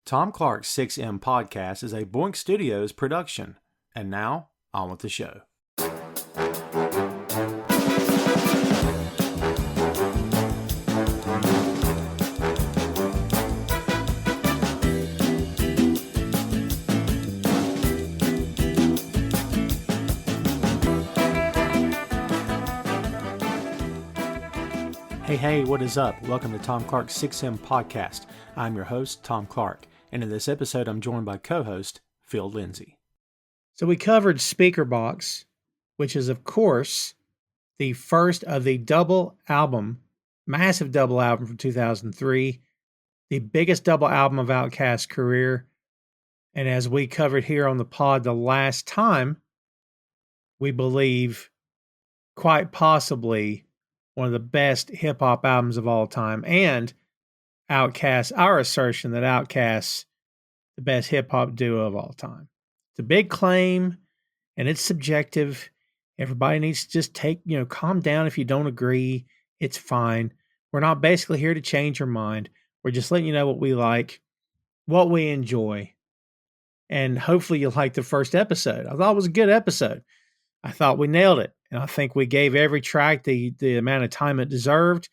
Tom Clark's 6M podcast is a Boink Studios production. And now, on with the show. Hey, what is up? Welcome to Tom Clark's 6M podcast. I'm your host, Tom Clark, and in this episode, I'm joined by co-host Phil Lindsey. So we covered Speaker Box, which is, of course, the first of the double album, massive double album from 2003, the biggest double album of Outkast's career. And as we covered here on the pod the last time, we believe quite possibly one of the best hip-hop albums of all time. And Outkast, our assertion that Outkast's the best hip-hop duo of all time. It's a big claim, and it's subjective. Everybody needs to just calm down if you don't agree. It's fine. We're not basically here to change your mind. We're just letting you know what we like, what we enjoy. And hopefully you'll like the first episode. I thought it was a good episode. I thought we nailed it. And I think we gave every track the amount of time it deserved.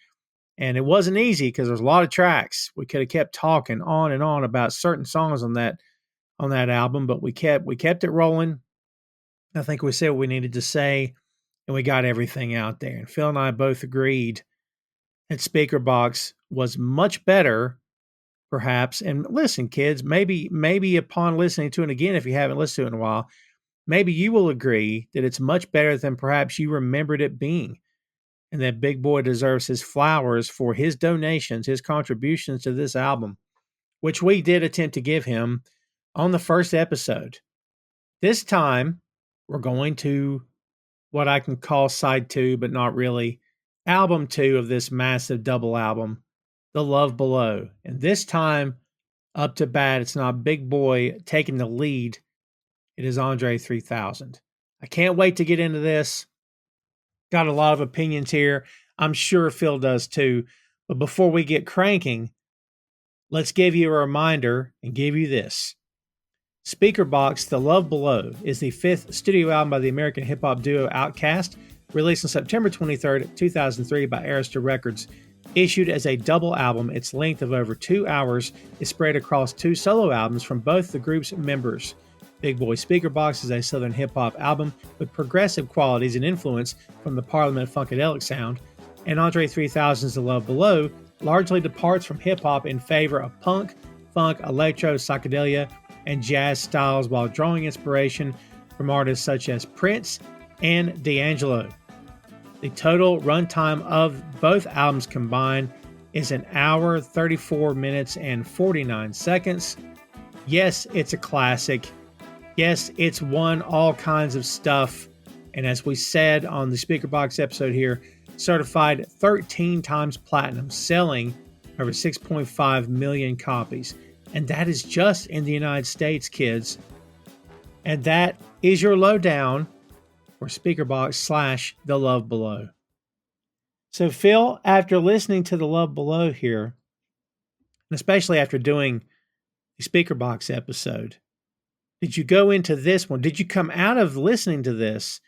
And it wasn't easy because there's a lot of tracks. We could have kept talking on and on about certain songs on that album, but we kept it rolling. I think we said what we needed to say, and we got everything out there. And Phil and I both agreed that Speaker Box was much better, perhaps. And listen, kids, maybe upon listening to it again, if you haven't listened to it in a while, maybe you will agree that it's much better than perhaps you remembered it being. And that Big Boi deserves his flowers for his donations, his contributions to this album, which we did attempt to give him on the first episode. This time, we're going to what I can call side 2, but not really, album 2 of this massive double album, The Love Below. And this time, up to bat, it's not Big Boi taking the lead. It is Andre 3000. I can't wait to get into this. Got a lot of opinions here. I'm sure Phil does too. But before we get cranking, let's give you a reminder and give you this. Speaker Box, The Love Below, is the 5th studio album by the American hip-hop duo Outkast, released on September 23rd, 2003 by Arista Records. Issued as a double album, its length of over 2 hours is spread across 2 solo albums from both the group's members. Big Boi Speaker Box is a southern hip-hop album with progressive qualities and influence from the Parliament Funkadelic sound, and Andre 3000's The Love Below largely departs from hip-hop in favor of punk, funk, electro, psychedelia, and jazz styles while drawing inspiration from artists such as Prince and D'Angelo. The total runtime of both albums combined is 1 hour, 34 minutes, and 49 seconds. Yes, it's a classic. Yes, it's won all kinds of stuff. And as we said on the Speaker Box episode here, certified 13 times platinum, selling over 6.5 million copies. And that is just in the United States, kids. And that is your lowdown for Speaker Box / The Love Below. So Phil, after listening to The Love Below here, and especially after doing the Speaker Box episode, did you go into this one? Did you come out of listening to this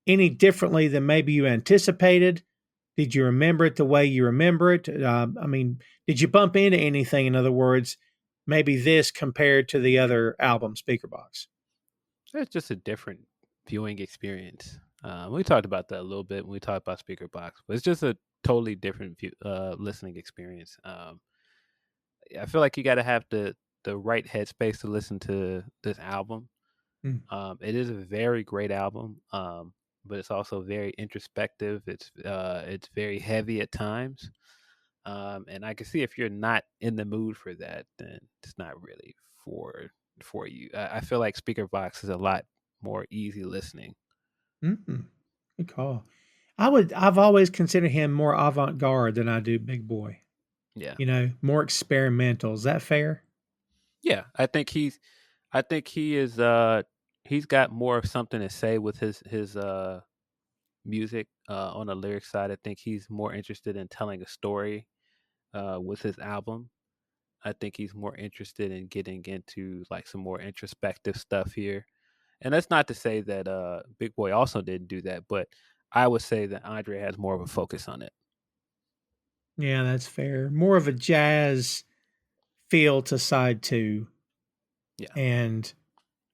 any differently than maybe you anticipated? Did you remember it the way you remember it? Did you bump into anything, in other words, maybe this compared to the other album, Speaker Box? It's just a different viewing experience. We talked about that a little bit when we talked about Speaker Box, but it's just a totally different listening experience. I feel like you got to have the right headspace to listen to this album. It is a very great album, but it's also very introspective. It's very heavy at times, and I can see if you're not in the mood for that, then it's not really for you. I feel like Speaker Box is a lot more easy listening. Good call. I've always considered him more avant-garde than I do Big Boi. Yeah. More experimental. Is that fair? Yeah, I think he is he's got more of something to say with his music on the lyric side. I think he's more interested in telling a story with his album. I think he's more interested in getting into like some more introspective stuff here. And that's not to say that Big Boy also didn't do that, but I would say that Andre has more of a focus on it. Yeah, that's fair. More of a jazz feel to side two. Yeah. And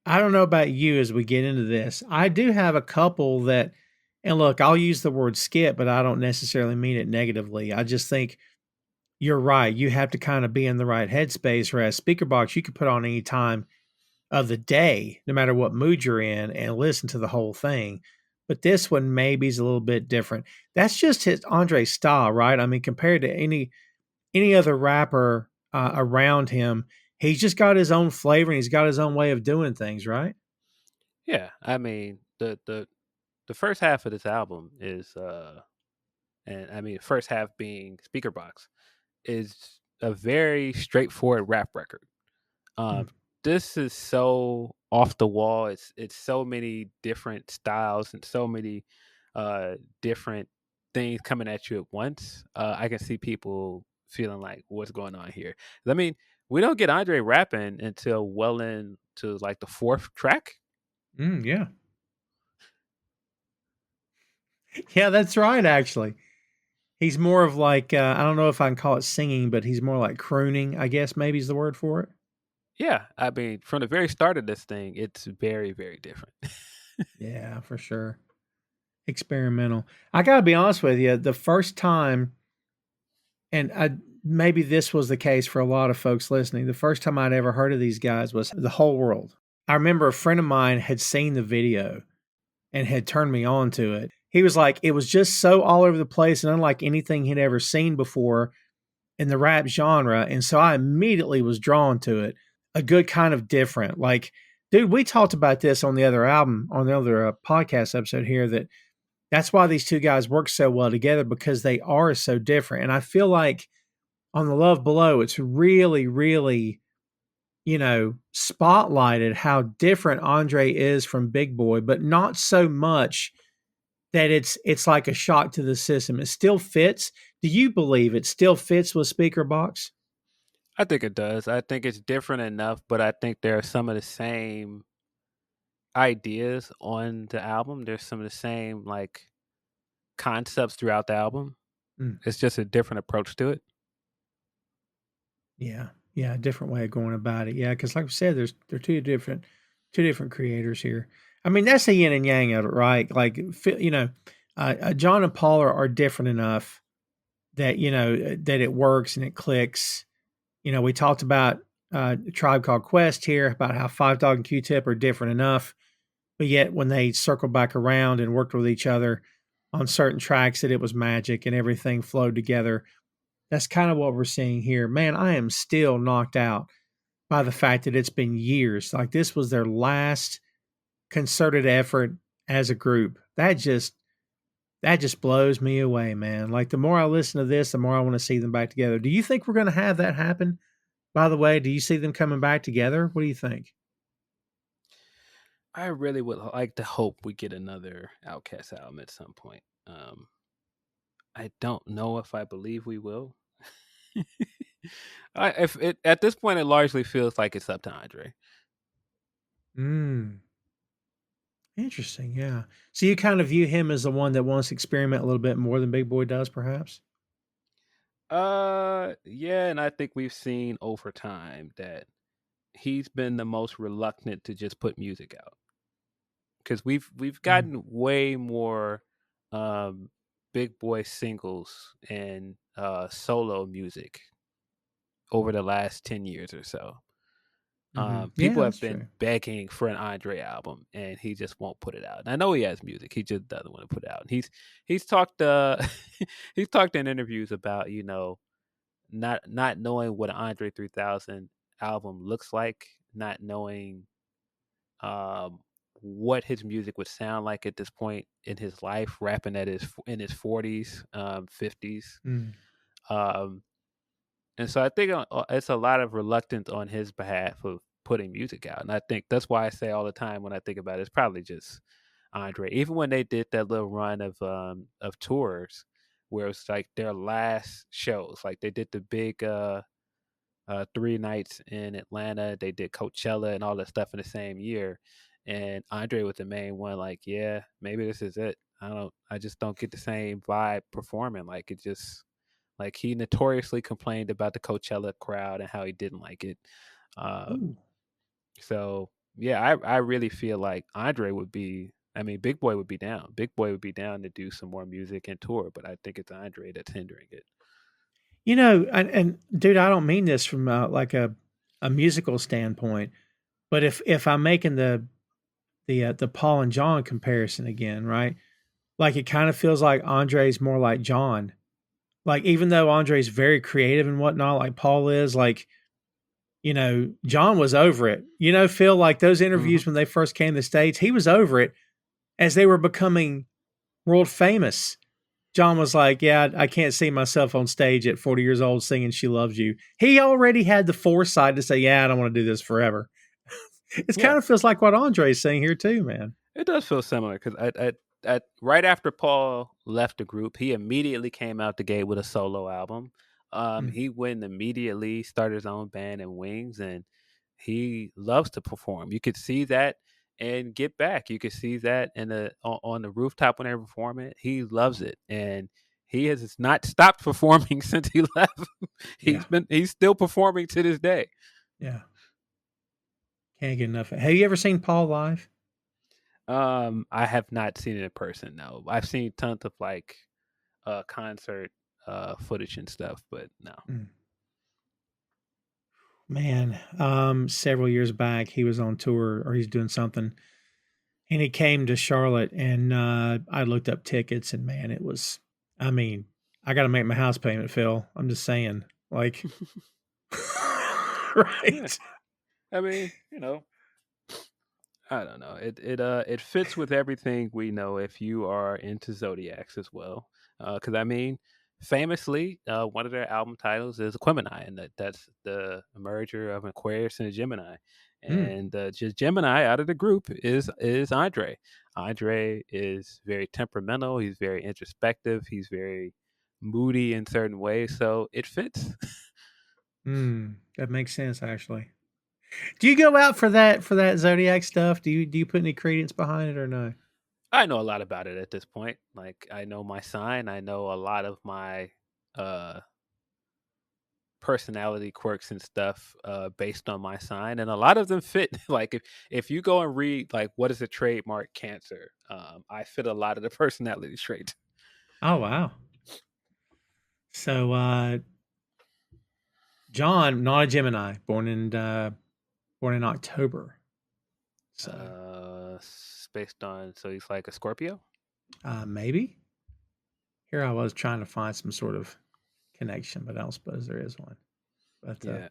I don't know about you as we get into this. I do have a couple that, and look, I'll use the word skip, but I don't necessarily mean it negatively. I just think you're right. You have to kind of be in the right headspace. Whereas Speaker Box, you could put on any time of the day, no matter what mood you're in, and listen to the whole thing. But this one maybe is a little bit different. That's just his Andre's style, right? I mean, compared to any other rapper around him, he's just got his own flavor and he's got his own way of doing things, right? Yeah. I mean, the first half of this album is and I mean the first half being Speaker Box is a very straightforward rap record. Mm. Um, this is so off the wall. It's so many different styles and so many different things coming at you at once. I can see people feeling like, "What's going on here?" I mean, we don't get Andre rapping until well into like the fourth track. Yeah. Yeah, that's right, actually. He's more of like, I don't know if I can call it singing, but he's more like crooning, I guess maybe is the word for it. Yeah, I mean, from the very start of this thing, it's very, very different. Yeah, for sure. Experimental. I gotta be honest with you, the first time, and maybe this was the case for a lot of folks listening, the first time I'd ever heard of these guys was The Whole World. I remember a friend of mine had seen the video and had turned me on to it. He was like, it was just so all over the place and unlike anything he'd ever seen before in the rap genre. And so I immediately was drawn to it. A good kind of different. Like, dude, we talked about this on the other album, on the other podcast episode here, that that's why these two guys work so well together because they are so different. And I feel like on The Love Below, it's really, really, spotlighted how different Andre is from Big Boy, but not so much that it's like a shock to the system. It still fits. Do you believe it still fits with Speaker Box? I think it does. I think it's different enough, but I think there are some of the same ideas on the album. There's some of the same like concepts throughout the album. Mm, It's just a different approach to it. yeah, yeah, a different way of going about it. Yeah, because like I said, they're two different creators here. I mean, that's the yin and yang of it, right? Like, John and Paul are different enough that that it works and it clicks. We talked about Tribe Called Quest here about how Five Dog and Q-Tip are different enough, but yet when they circled back around and worked with each other on certain tracks, that it was magic and everything flowed together. That's kind of what we're seeing here. Man, I am still knocked out by the fact that it's been years. Like this was their last concerted effort as a group. That just blows me away, man. Like the more I listen to this, the more I want to see them back together. Do you think we're going to have that happen? By the way, do you see them coming back together? What do you think? I really would like to hope we get another Outkast album at some point. I don't know if I believe we will. If it at this point, it largely feels like it's up to Andre. Mm, interesting. Yeah. So you kind of view him as the one that wants to experiment a little bit more than Big Boy does, perhaps? Yeah, and I think we've seen over time that he's been the most reluctant to just put music out because we've Mm, gotten way more um Big Boy singles and solo music over the last 10 years or so. Yeah, People have that's been true. begging for an Andre album, and he just won't put it out. And I know he has music; he just doesn't want to put it out. And he's talked he's talked in interviews about not knowing what an Andre 3000 album looks like, not knowing um, what his music would sound like at this point in his life, rapping in his 40s, 50s. Mm, Um, and so I think it's a lot of reluctance on his behalf of putting music out. And I think that's why I say all the time when I think about it, it's probably just Andre. Even when they did that little run of tours where it's like their last shows, like they did the big 3 nights in Atlanta. They did Coachella and all that stuff in the same year. And Andre was the main one. Like, yeah, maybe this is it. I just don't get the same vibe performing. Like, it just like he notoriously complained about the Coachella crowd and how he didn't like it. Ooh. So yeah, I really feel like Andre would be. I mean, Big Boy would be down. Big Boy would be down to do some more music and tour, but I think it's Andre that's hindering it. And dude, I don't mean this from like a musical standpoint, but if I'm making the Paul and John comparison again, right? Like it kind of feels like Andre's more like John. Like even though Andre's very creative and whatnot, like Paul is, like John was over it. Phil, like those Hmm. interviews when they first came to the States, he was over it as they were becoming world famous. John was like, "Yeah, I can't see myself on stage at 40 years old singing 'She Loves You.'" He already had the foresight to say, "Yeah, I don't want to do this forever." It Yeah, kind of feels like what Andre's saying here too, man. it does feel similar because at right after Paul left the group, he immediately came out the gate with a solo album. Mm. He went immediately, started his own band in Wings, and he loves to perform. You could see that and Get Back. You could see that in on the rooftop when they perform it. He loves it, and he has not stopped performing since he left. Yeah, He's still performing to this day. yeah. Can't get enough. Have you ever seen Paul live? I have not seen it in person. No, I've seen tons of like concert footage and stuff, but no. Mm. Man, several years back, he was on tour or he's doing something, and he came to Charlotte, and I looked up tickets, and man, it was. I mean, I got to make my house payment, Phil. I'm just saying, like, Yeah, right? I mean, I don't know. It fits with everything we know if you are into zodiacs as well. Because I mean, famously, one of their album titles is Gemini, and that's the merger of Aquarius and a Gemini. Mm. And Gemini out of the group is Andre. Andre is very temperamental. He's very introspective. He's very moody in certain ways. So it fits. That makes sense, actually. Do you go out for that zodiac stuff? Do you put any credence behind it or no? I know a lot about it at this point. Like I know my sign. I know a lot of my uh personality quirks and stuff based on my sign, and a lot of them fit. Like if you go and read like what is a trademark Cancer, I fit a lot of the personality traits. Oh wow. So John, not a Gemini, born in October. So Based on so he's like a Scorpio. maybe. Here I was trying to find some sort of connection, but I don't suppose there is one. But Yeah.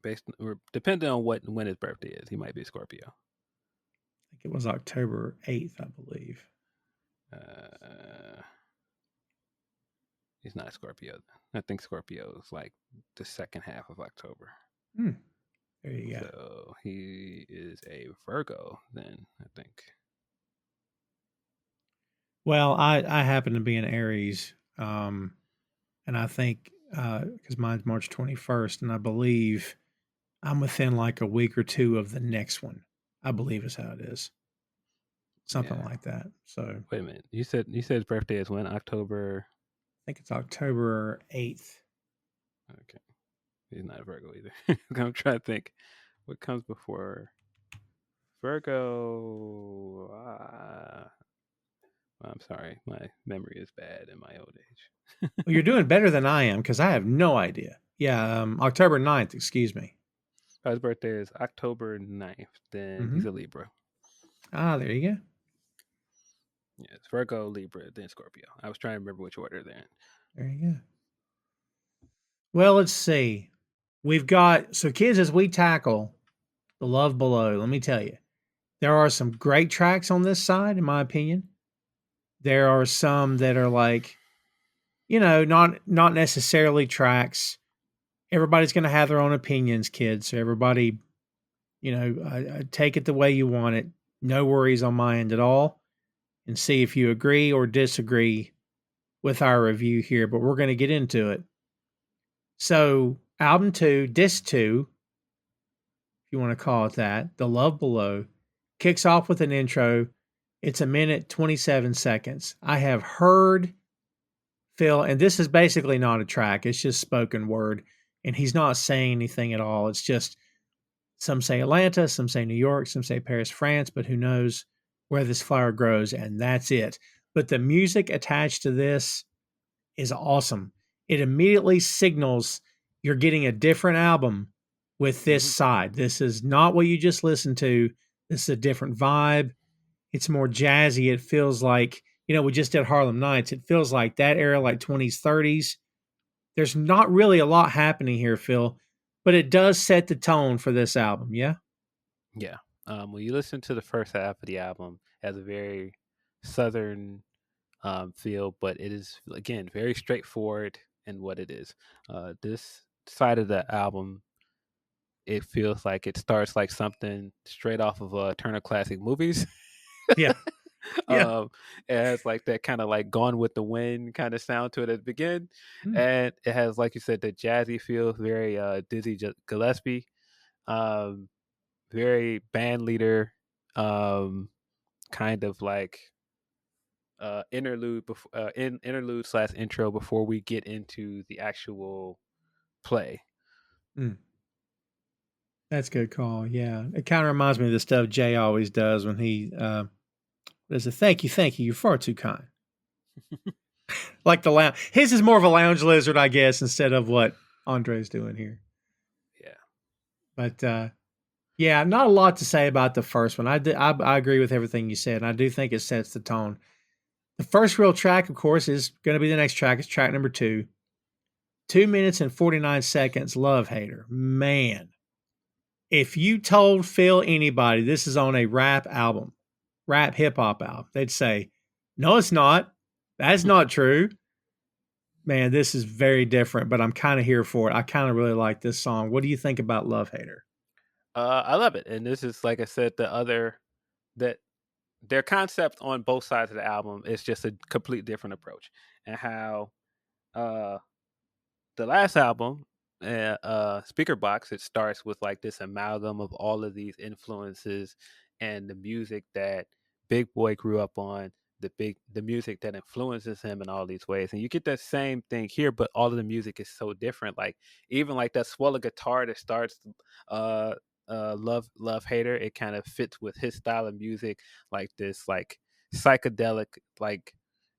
Based or depending on what when his birthday is, he might be a Scorpio. I think it was October 8th, I believe. Uh, he's not a Scorpio. I think Scorpio is like the second half of October. Hmm. There you go. So he is a Virgo then, I think. Well, I happen to be an Aries, and I think because mine's March 21st, and I believe I'm within like a week or two of the next one. I believe is how it is, something Yeah. like that. So I Wait a minute. You said his birthday is when? October. think it's October 8th. Okay. He's not a Virgo either. I'm trying to think what comes before Virgo. I'm sorry. My memory is bad in my old age. Well, you're doing better than I am because I have no idea. Yeah, October 9th, excuse me. His birthday is October 9th. Then Hmm. he's a Libra. Ah, there you go. Yeah, it's Virgo, Libra, then Scorpio. I was trying to remember which order they're in. There you go. Well, let's see. We've got so kids as we tackle the love below. Let me tell you, there are some great tracks on this side, in my opinion. There are some that are like, not necessarily tracks. Everybody's going to have their own opinions, kids. So everybody, take it the way you want it. No worries on my end at all. And see if you agree or disagree with our review here. But we're going to get into it. So, album 2, disc 2, if you want to call it that, The Love Below, kicks off with an intro. It's a minute 27 seconds. I have heard Phil, and this is basically not a track, it's just spoken word, and he's not saying anything at all. It's just some say Atlanta, some say New York, some say Paris, France, but who knows where this flower grows, and that's it. But the music attached to this is awesome. It immediately signals you're getting a different album with this Hmm. side. This is not what you just listened to. This is a different vibe. It's more jazzy. It feels like, we just did Harlem Nights. It feels like that era, like 20s, 30s. There's not really a lot happening here, Phil, but it does set the tone for this album. Yeah. Yeah. When you listen to the first half of the album, it has a very southern feel, but it is again very straightforward in what it is. This side of the album, it feels like it starts like something straight off of Turner Classic Movies. Yeah. Yeah. um, it has like that kind of like Gone with the Wind kind of sound to it at the beginning, Mm. and it has, like you said, the jazzy feel, very Dizzy Gillespie, um, very band leader, kind of like interlude before interlude slash intro before we get into the actual play. Mm. That's a good call. Yeah. It kind of reminds me of the stuff Jay always does when he there's a thank you, you're far too kind. Like the lounge. His is more of a lounge lizard, I guess, instead of what Andre's doing here. Yeah. But yeah, not a lot to say about the first one. I agree with everything you said. And I do think it sets the tone. The first real track, of course, is going to be the next track. It's track number 2. 2 minutes and 49 seconds. Love Hater. Man, if you told Phil anybody this is on a rap album, rap hip hop album, they'd say, no, it's not. That's not true. Man, this is very different, but I'm kind of here for it. I kind of really like this song. What do you think about Love Hater? I love it, and this is, like I said, that their concept on both sides of the album is just a complete different approach, and how uh the last album, Speaker Box, it starts with like this amalgam of all of these influences and the music that Big Boy grew up on, the music that influences him in all these ways. And you get that same thing here, but all of the music is so different. Like even like that swelling guitar that starts uh Love Hater, it kind of fits with his style of music, like this like psychedelic, like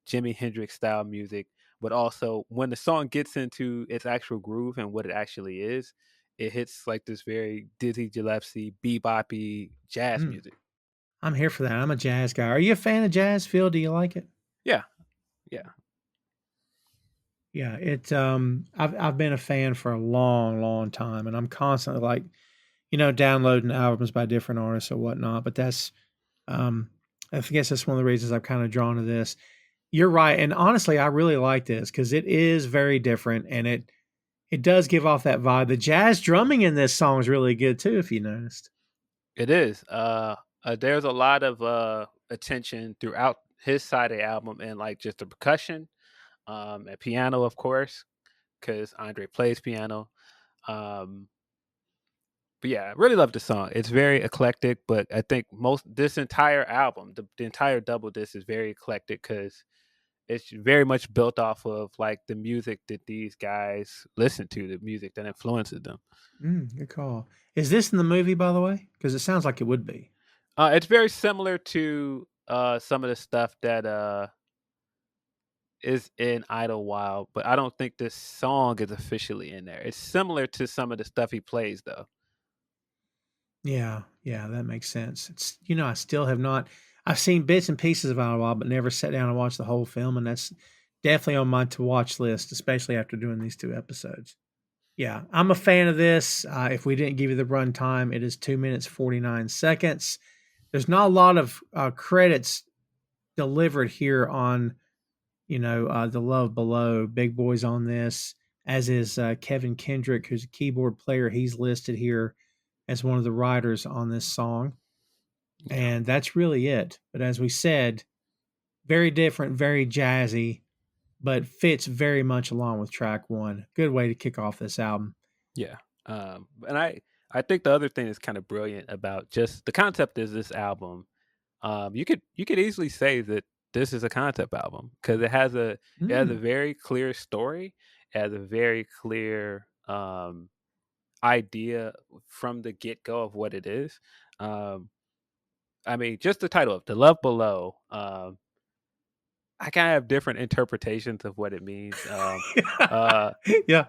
Jimi Hendrix style music, but also when the song gets into its actual groove and what it actually is, it hits like this very Dizzy Gillespie, beboppy jazz Mm, music. I'm here for that. I'm a jazz guy. Are you a fan of jazz, Phil? Do you like it? Yeah, yeah, Yeah, I've been a fan for a long, long time, and I'm constantly like, downloading albums by different artists or whatnot. But that's um I guess that's one of the reasons I'm kind of drawn to this. You're right. And honestly, I really like this because it is very different and it does give off that vibe. The jazz drumming in this song is really good too, if you noticed. it is. There's a lot of attention throughout his side of the album and like just the percussion, and piano, of course, because Andre plays piano. Um, but yeah, I really love the song. It's very eclectic, but I think most this entire album, the entire double disc is very eclectic because it's very much built off of like the music that these guys listen to, the music that influences them. Good call. Is this in the movie, by the way? Because it sounds like it would be. It's very similar to some of the stuff that is in Idlewild, but I don't think this song is officially in there. It's similar to some of the stuff he plays though. Yeah, yeah, that makes sense. I still have not. I've seen bits and pieces of it a while, but never sat down and watched the whole film, and that's definitely on my to watch list, especially after doing these 2 episodes. Yeah, I'm a fan of this. If we didn't give you the run time, it is 2 minutes 49 seconds. There's not a lot of credits delivered here on the Love Below. Big Boy's on this, as is Kevin Kendrick, who's a keyboard player. He's listed here as one of the writers on this song. Yeah. And that's really it. But as we said, very different, very jazzy. but fits very much along with track one. Good way to kick off this album. Yeah. And I think the other thing that's kind of brilliant about just the concept is this album. You could easily say that this is a concept album because it has a Mm. very clear story, it has a very clear idea from the get go of what it is. Um, I mean, just the title of "The Love Below." I kind of have different interpretations of what it means. Uh, Yeah,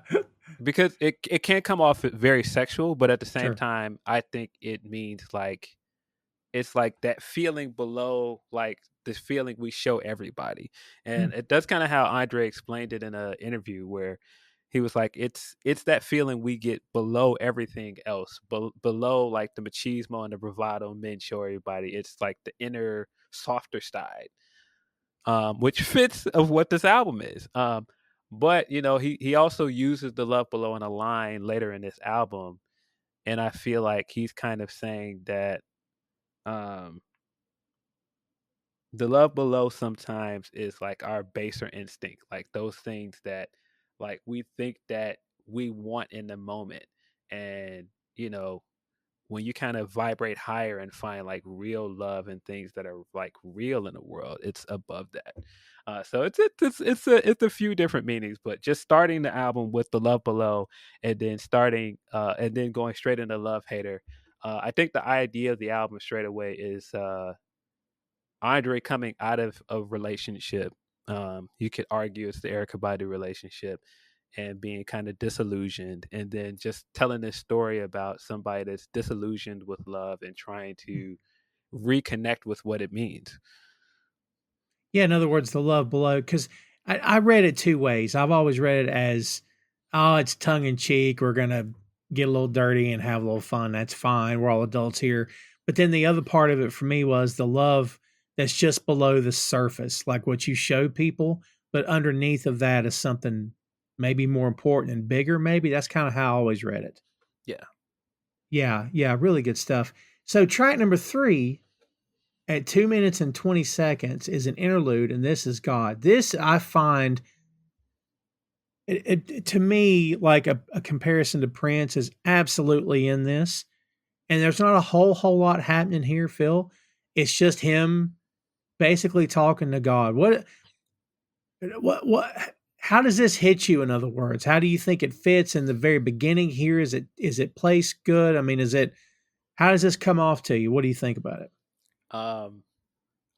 because it can come off very sexual, but at the same sure. time, I think it means like it's like that feeling below, like this feeling we show everybody, and Mm. it does kind of how Andre explained it in an interview where he was like, it's that feeling we get below everything else, below like the machismo and the bravado men show everybody. It's like the inner softer side, which fits of what this album is. But he also uses the love below in a line later in this album, and I feel like he's kind of saying that um, the love below sometimes is like our baser instinct, like those things that like we think that we want in the moment, and you know when you kind of vibrate higher and find like real love and things that are like real in the world, it's above that. So it's a few different meanings, but just starting the album with the love below, and then and then going straight into love hater. I think the idea of the album straight away is Andre coming out of a relationship. You could argue it's the Erica Badu relationship, and being kind of disillusioned, and then just telling this story about somebody that's disillusioned with love and trying to reconnect with what it means. Yeah, in other words, the love below, because I read it two ways. I've always read it as, oh, it's tongue in cheek. We're gonna get a little dirty and have a little fun. That's fine. We're all adults here. But then the other part of it for me was the love that's just below the surface, like what you show people, but underneath of that is something maybe more important and bigger. Maybe that's kind of how I always read it. Yeah. Yeah, yeah, really good stuff. So track number three at 2 minutes and 20 seconds is an interlude, and this is God. This I find to me like a comparison to Prince is absolutely in this. And there's not a whole lot happening here, Phil. It's just him basically talking to God. What how does this hit you, in other words? How do you think it fits in the very beginning here? Is it placed good? I mean, is it how does this come off to you? What do you think about it? Um,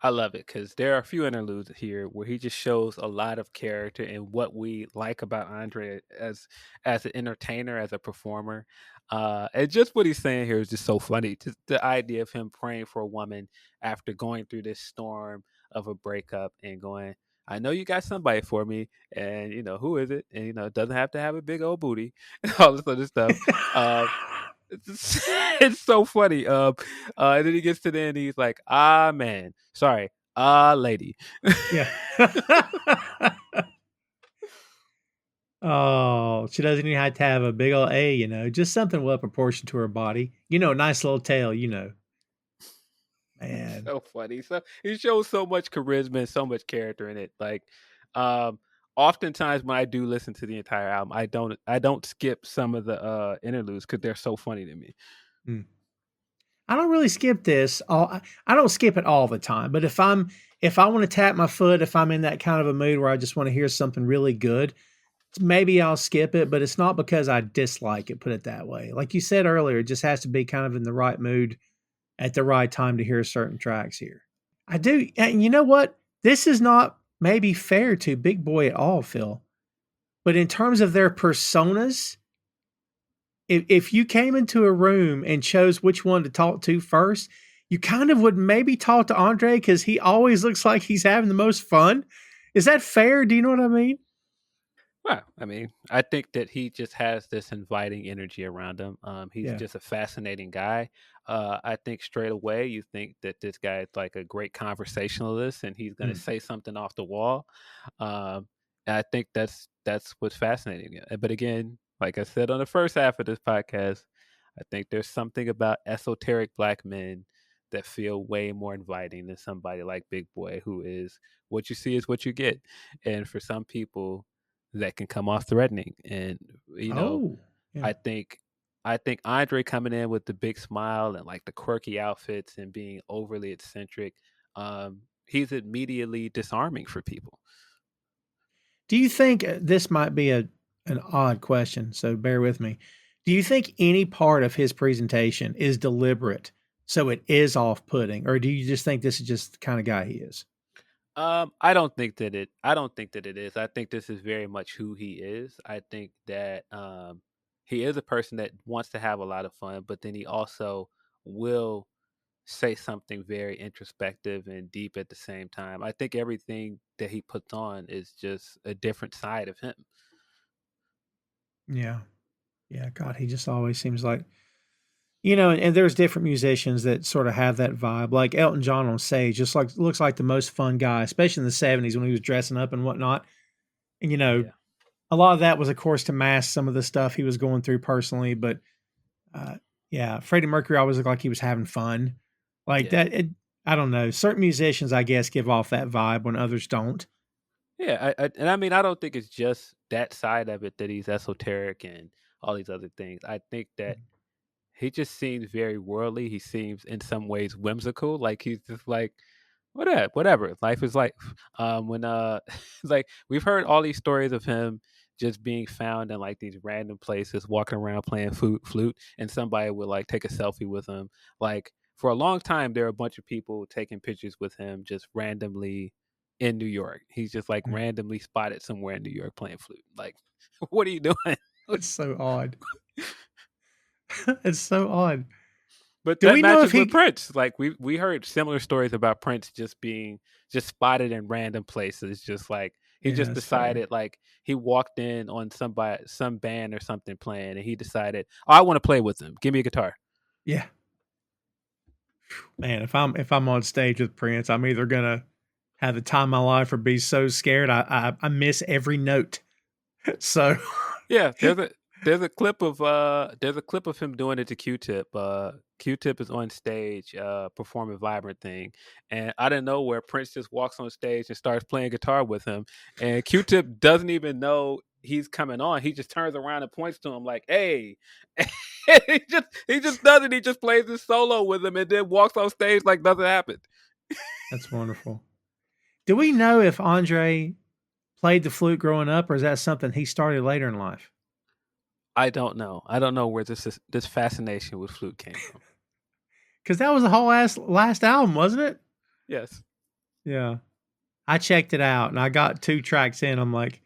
I love it because there are a few interludes here where he just shows a lot of character and what we like about Andre as an entertainer, as a performer. And just what he's saying here is just so funny. Just the idea of him praying for a woman after going through this storm of a breakup and going, I know you got somebody for me, and who is it? And it doesn't have to have a big old booty and all this other stuff. Uh, it's so funny. And then he gets to the end, he's like, "Ah, man, sorry, lady." Yeah. Oh, she doesn't even have to have a big old A, just something well proportioned to her body. Nice little tail, man. So funny. So he shows so much charisma and so much character in it. Like, um, oftentimes when I do listen to the entire album, I don't skip some of the interludes because they're so funny to me. Mm. I don't really skip this. I don't skip it all the time, but if I want to tap my foot, if I'm in that kind of a mood where I just want to hear something really good, maybe I'll skip it, but it's not because I dislike it, put it that way. Like you said earlier, it just has to be kind of in the right mood at the right time to hear certain tracks here. I do. And you know what? This is not maybe fair to Big Boy at all, Phil. But in terms of their personas, if you came into a room and chose which one to talk to first, you kind of would maybe talk to Andre because he always looks like he's having the most fun. Is that fair? Do you know what I mean? Well, I mean, I think that he just has this inviting energy around him. He's Yeah. just a fascinating guy. I think straight away you think that this guy is like a great conversationalist and he's going to Mm. say something off the wall. Um, and I think that's what's fascinating. But again, like I said on the first half of this podcast, I think there's something about esoteric black men that feel way more inviting than somebody like Big Boi, who is what you see is what you get. And for some people, that can come off threatening. And Oh, yeah. I think I think Andre coming in with the big smile and like the quirky outfits and being overly eccentric, he's immediately disarming for people. Do you think this might be an odd question, so bear with me. Do you think any part of his presentation is deliberate so it is off-putting, or do you just think this is just the kind of guy he is? I don't think that it is. I think this is very much who he is. I think that he is a person that wants to have a lot of fun, but then he also will say something very introspective and deep at the same time. I think everything that he puts on is just a different side of him. Yeah. Yeah, God, he just always seems like and there's different musicians that sort of have that vibe. Like Elton John on stage, just like looks like the most fun guy, especially in the '70s when he was dressing up and whatnot. And Yeah. a lot of that was, of course, to mask some of the stuff he was going through personally. But uh, yeah, Freddie Mercury always looked like he was having fun, like Yeah. that. I don't know. Certain musicians, I guess, give off that vibe when others don't. Yeah, and I mean, I don't think it's just that side of it that he's esoteric and all these other things. I think that he just seems very worldly. He seems in some ways whimsical. Like he's just like, whatever. Life is life. When like we've heard all these stories of him just being found in like these random places, walking around playing flute, and somebody would like take a selfie with him. Like for a long time, there are a bunch of people taking pictures with him just randomly in New York. He's just like Mm. randomly spotted somewhere in New York playing flute. Like, what are you doing? It's so odd. It's so odd. But Do that we know if matches with he? Prince. Like we heard similar stories about Prince just being just spotted in random places. Just like he Yeah, just that's fair. decided, like he walked in on some band or something playing, and he decided, oh, I want to play with them. Give me a guitar. Yeah, man. If I'm on stage with Prince, I'm either gonna have the time of my life or be so scared I miss every note. So Yeah, there's a clip of him doing it to Q-Tip. Q-Tip is on stage performing Vibrant Thing, and out of nowhere Prince just walks on stage and starts playing guitar with him, and Q-Tip doesn't even know he's coming on. He just turns around and points to him like, "Hey." He just does it. He just plays his solo with him and then walks on stage like nothing happened. that's wonderful. Do we know if Andre played the flute growing up, or is that something he started later in life? I don't know. I don't know where this fascination with flute came from. Because that was the whole last album, wasn't it? Yes. Yeah. I checked it out and I got 2 tracks in. I'm like,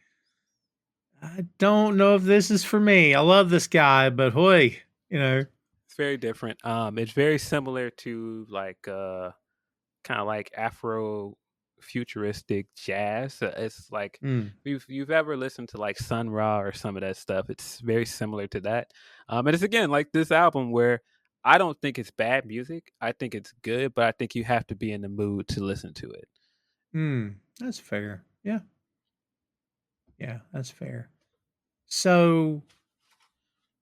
I don't know if this is for me. I love this guy, but hoy, you know. It's very different. It's very similar to like kind of like Afro futuristic jazz. It's like Mm, if you've ever listened to like Sun Ra or some of that stuff, it's very similar to that. And it's again like this album where I don't think it's bad music. I think it's good, but I think you have to be in the mood to listen to it. that's fair. Yeah. Yeah, that's fair. So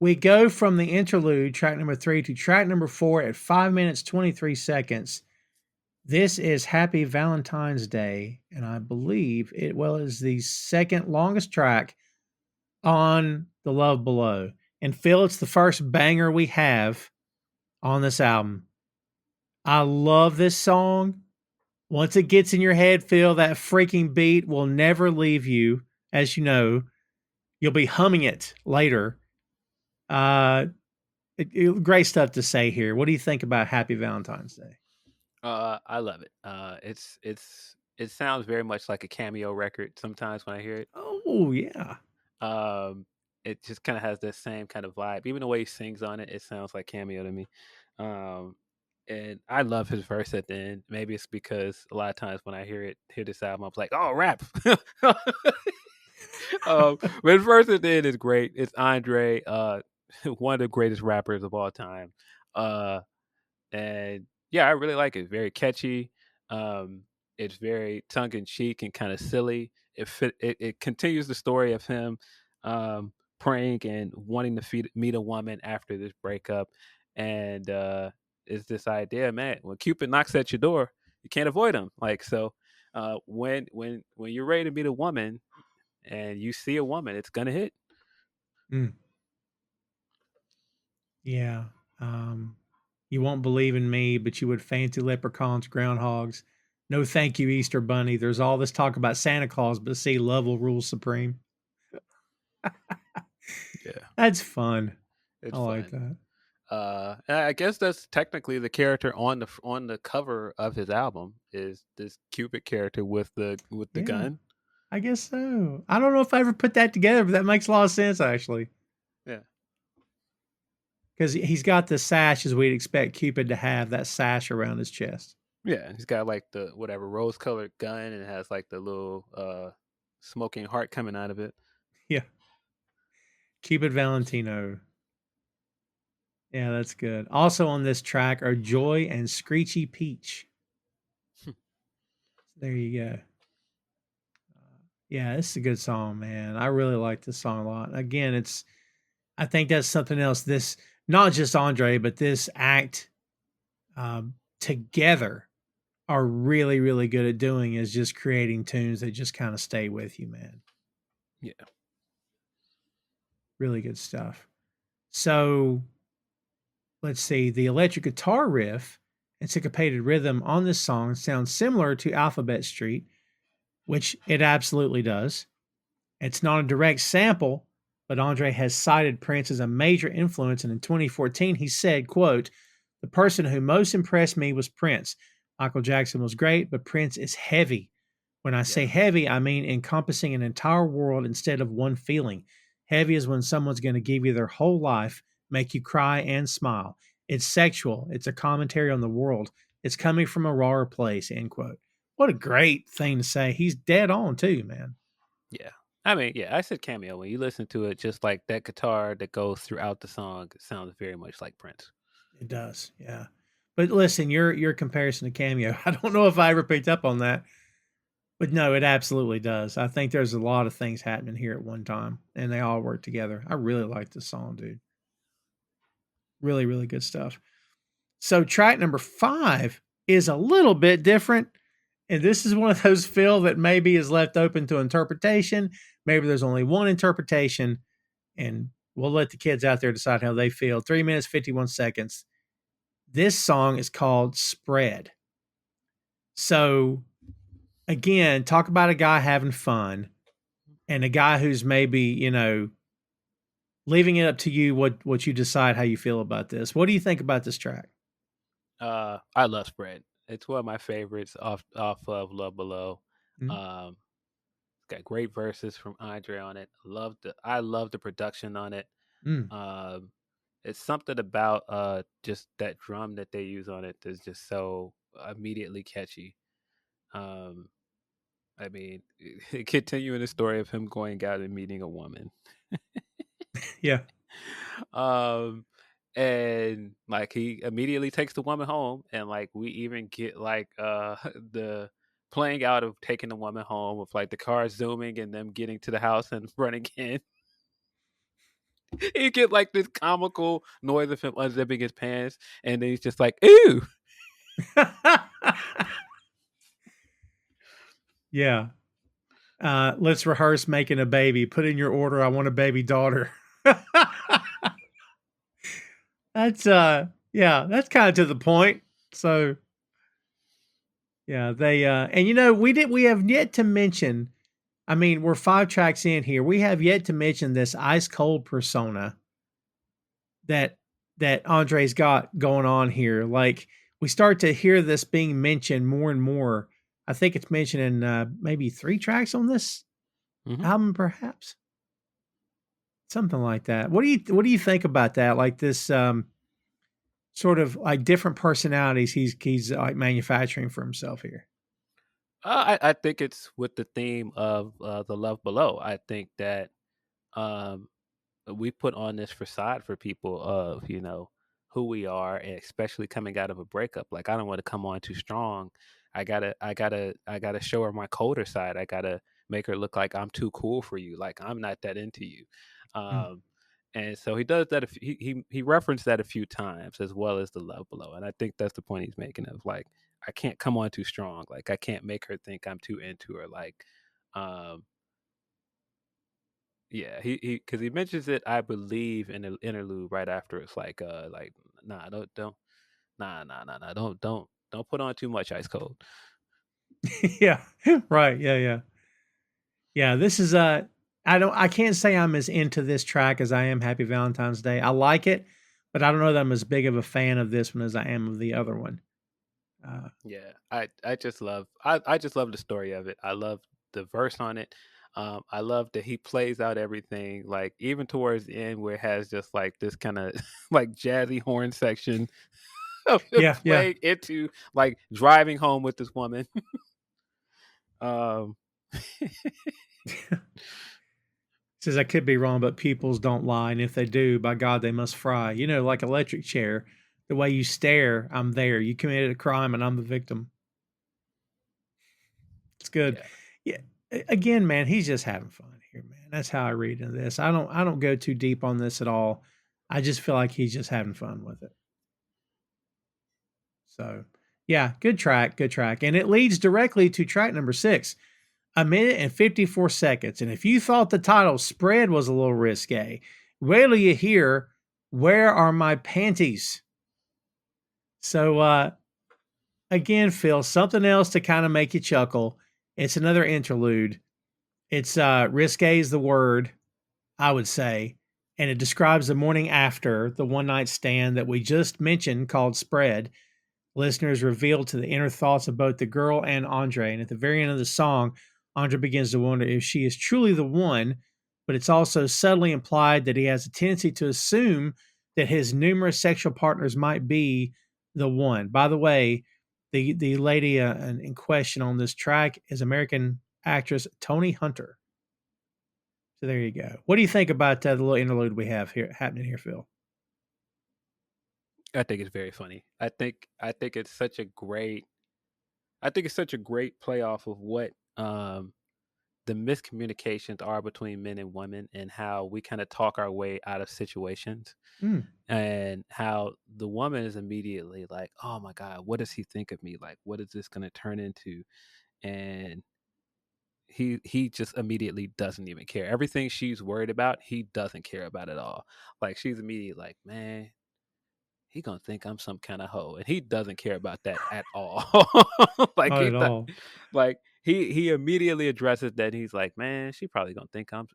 we go from the interlude, track number 3, to track number 4 at 5 minutes 23 seconds. This is Happy Valentine's Day, and I believe it is the second longest track on The Love Below. And Phil, it's the first banger we have on this album. I love this song. Once it gets in your head, Phil, that freaking beat will never leave you. As you know, you'll be humming it later. Uh, Great stuff to say here. What do you think about Happy Valentine's Day? I love it. It sounds very much like a cameo record sometimes when I hear it. Oh, yeah. Um, it just kind of has that same kind of vibe. Even the way he sings on it, it sounds like cameo to me. Um, and I love his verse at the end. Maybe it's because a lot of times when I hear this album, I'm like, oh, rap. But his verse at the end is great. It's Andre, one of the greatest rappers of all time. Uh, and yeah, I really like it. Very catchy. Um, it's very tongue in cheek and kind of silly. It continues the story of him praying and wanting to meet a woman after this breakup, and is this idea, man. When Cupid knocks at your door, you can't avoid him. Like so, when you're ready to meet a woman and you see a woman, it's gonna hit. Mm, yeah. Um, you won't believe in me, but you would fancy leprechauns, groundhogs. No, thank you, Easter Bunny. There's all this talk about Santa Claus, but see, love will rule supreme. Yeah, That's fun. I it's like fun. that. And I guess that's technically the character on the cover of his album is this Cupid character with the Yeah, gun. I guess so. I don't know if I ever put that together, but that makes a lot of sense actually. Yeah, Because he's got the sash as we'd expect Cupid to have, that sash around his chest. yeah. He's got like the whatever rose colored gun, and it has like the little smoking heart coming out of it. Yeah. Cupid Valentino. Yeah, that's good. Also on this track are Joy and Screechy Peach. There you go. Yeah, this is a good song, man. I really like this song a lot. Again, I think that's something else. This, not just Andre, but this act together are really, really good at doing is just creating tunes that just kind of stay with you, man. Yeah. Really good stuff. So let's see, the electric guitar riff and syncopated rhythm on this song sounds similar to Alphabet Street, which it absolutely does. It's not a direct sample, but Andre has cited Prince as a major influence, and in 2014 he said, quote, "The person who most impressed me was Prince. Michael Jackson was great, but Prince is heavy. When I say Yeah. heavy, I mean encompassing an entire world instead of one feeling. Heavy is when someone's going to give you their whole life, make you cry and smile. It's sexual. It's a commentary on the world. It's coming from a rawer place," end quote. What a great thing to say. He's dead on too, man. Yeah. I mean, yeah, I said cameo. When you listen to it, just like that guitar that goes throughout the song, it sounds very much like Prince. It does, yeah. But listen, your comparison to Cameo, I don't know if I ever picked up on that, but no, it absolutely does. I think there's a lot of things happening here at one time, and they all work together. I really like this song, dude. Really, really good stuff. So track number 5 is a little bit different, and this is one of those, Phil, that maybe is left open to interpretation. Maybe there's only one interpretation, and we'll let the kids out there decide how they feel. 3 minutes, 51 seconds. This song is called Spread. So again, talk about a guy having fun and a guy who's maybe, leaving it up to you what you decide how you feel about this. What do you think about this track? I love Spread. It's one of my favorites off of Love Below. Mm, Um, it's got great verses from Andre on it. I love the production on it. mm. Um, it's something about just that drum that they use on it that's just so immediately catchy. Um, I mean, continuing the story of him going out and meeting a woman. Yeah. um and like he immediately takes the woman home, and like we even get like the playing out of taking the woman home with like the car zooming and them getting to the house and running in. You get like this comical noise of him unzipping his pants, and then he's just like, "Ew." Yeah. Let's rehearse making a baby. Put in your order. I want a baby daughter. That's yeah, that's kind of to the point. So yeah, they and we have yet to mention, I mean, we're 5 tracks in here. We have yet to mention this ice cold persona that Andre's got going on here. Like, we start to hear this being mentioned more and more. I think it's mentioned in maybe 3 tracks on this Hmm. album, perhaps. Something like that. What do you think about that? Like this sort of like different personalities he's like manufacturing for himself here. I think it's with the theme of the Love Below. I think that um we put on this facade for people of who we are, and especially coming out of a breakup. Like, I don't want to come on too strong. I gotta show her my colder side. I gotta make her look like I'm too cool for you, like I'm not that into you. Mm. um And so he does that. He referenced that a few times, as well as the love below. And I think that's the point he's making of like, I can't come on too strong. Like I can't make her think I'm too into her. Like, um, yeah, he because he mentions it, I believe, in the interlude right after. It's like nah, don't nah, don't put on too much ice cold. Yeah. Right. Yeah, yeah. Yeah, this is I can't say I'm as into this track as I am Happy Valentine's Day. I like it, but I don't know that I'm as big of a fan of this one as I am of the other one. Uh, Yeah, I just love the story of it. I love the verse on it. I love that he plays out everything, like even towards the end where it has just like this kind of like jazzy horn section of him yeah, yeah. playing into like driving home with this woman. um Says I could be wrong, but pupils don't lie, and if they do, by God, they must fry. You know, like electric chair. The way you stare, I'm there. You committed a crime, and I'm the victim. It's good. yeah. Yeah. Again, man, he's just having fun here, man. That's how I read into this. I don't go too deep on this at all. I just feel like he's just having fun with it. So, yeah, good track, good track. And it leads directly to track number 6, 1 minute and 54 seconds. And if you thought the title Spread was a little risque, wait till you hear Where Are My Panties? So, again, Phil, something else to kind of make you chuckle. It's another interlude. It's risque is the word, I would say. And it describes the morning after the one night stand that we just mentioned called Spread. Listeners revealed to the inner thoughts of both the girl and Andre. And at the very end of the song, Andre begins to wonder if she is truly the one, but it's also subtly implied that he has a tendency to assume that his numerous sexual partners might be the one. By the way, the lady in question on this track is American actress Toni Hunter. So there you go. What do you think about the little interlude we have here happening here, Phil? I think it's very funny. I think it's such a great I think it's such a great play off of what the miscommunications are between men and women, and how we kind of talk our way out of situations, Mm, and how the woman is immediately like, oh my god, what does he think of me, like what is this going to turn into? And he just immediately doesn't even care. Everything she's worried about, he doesn't care about at all. Like she's immediately like, man, he gonna think I'm some kind of hoe, and he doesn't care about that at all. Like not he at thought, all. like he immediately addresses that. He's like, man, she probably gonna think I'm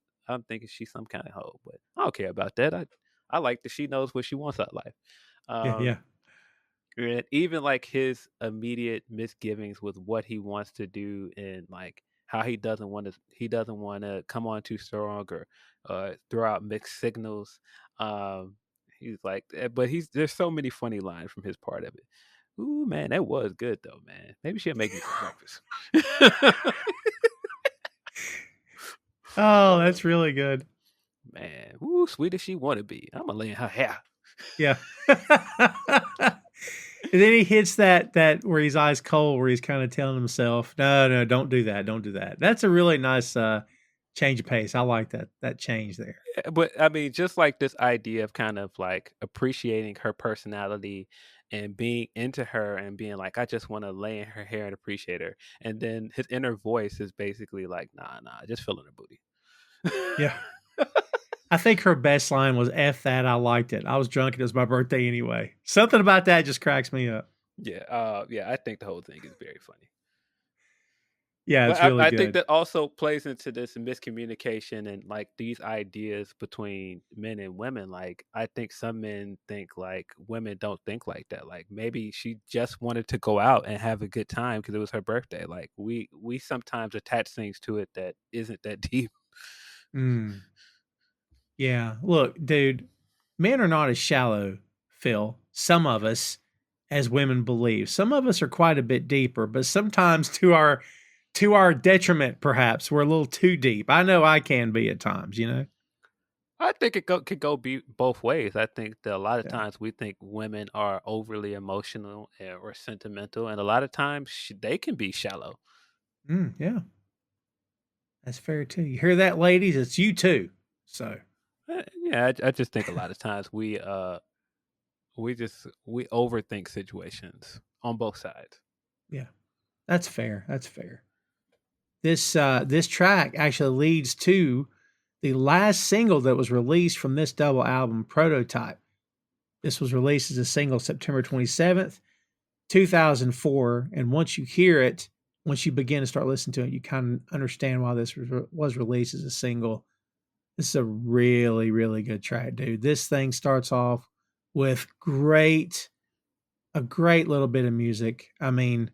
thinking she's some kind of hoe, but I don't care about that. I like that she knows what she wants out of life. Yeah, yeah. Um, and even like his immediate misgivings with what he wants to do, and like how he doesn't want to come on too strong, or throw out mixed signals. Um, he's like, but there's so many funny lines from his part of it. Ooh man, that was good though, man. Maybe she'll make me some breakfast. Oh, uh, that's really good. man, ooh, sweet as she want to be. I'm gonna lay in her hair. Yeah. And then he hits that where his eyes cold, where he's kind of telling himself, "No, no, don't do that, don't do that." That's a really nice change of pace. I like that change there. But I mean, just like this idea of kind of like appreciating her personality and being into her and being like, I just want to lay in her hair and appreciate her. And then his inner voice is basically like, nah, just feeling her booty. Yeah. I think her best line was "F that, I liked it. I was drunk. It was my birthday anyway." Something about that just cracks me up. Yeah, I think the whole thing is very funny. Yeah, But it's really I think good. that also plays into this miscommunication and like these ideas between men and women. Like I think some men think like women don't think like that. Like maybe she just wanted to go out and have a good time because it was her birthday. Like we sometimes attach things to it that isn't that deep. Mm. Yeah. Look, dude, men are not as shallow, Phil. Some of us, as women believe. Some of us are quite a bit deeper, but sometimes to our detriment, perhaps, we're a little too deep. I know I can be at times, you know? I think could go be both ways. I think that a lot of Yeah. times we think women are overly emotional or sentimental, and a lot of times they can be shallow. Yeah. That's fair too. You hear that, ladies? It's you too. So Yeah, I just think a lot of times we overthink situations on both sides. Yeah, that's fair. That's fair. This track actually leads to the last single that was released from this double album, Prototype. This was released as a single September 27th, 2004. And once you hear it, once you begin to start listening to it, you kind of understand why this was released as a single. This is a really, really good track, dude. This thing starts off with a great little bit of music. I mean,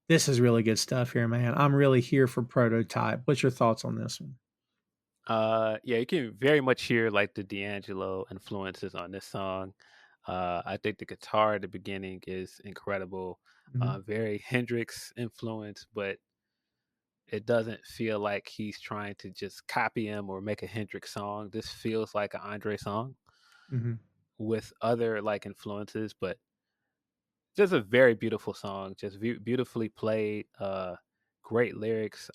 this is really good stuff here, man. I'm really here for Prototype. What's your thoughts on this one? Yeah, you can very much hear like the D'Angelo influences on this song. I think the guitar at the beginning is incredible. Mhm, Very Hendrix influence, but it doesn't feel like he's trying to just copy him or make a Hendrix song. This feels like an Andre song mhm. with other like influences, but just a very beautiful song. Just beautifully played. Great lyrics.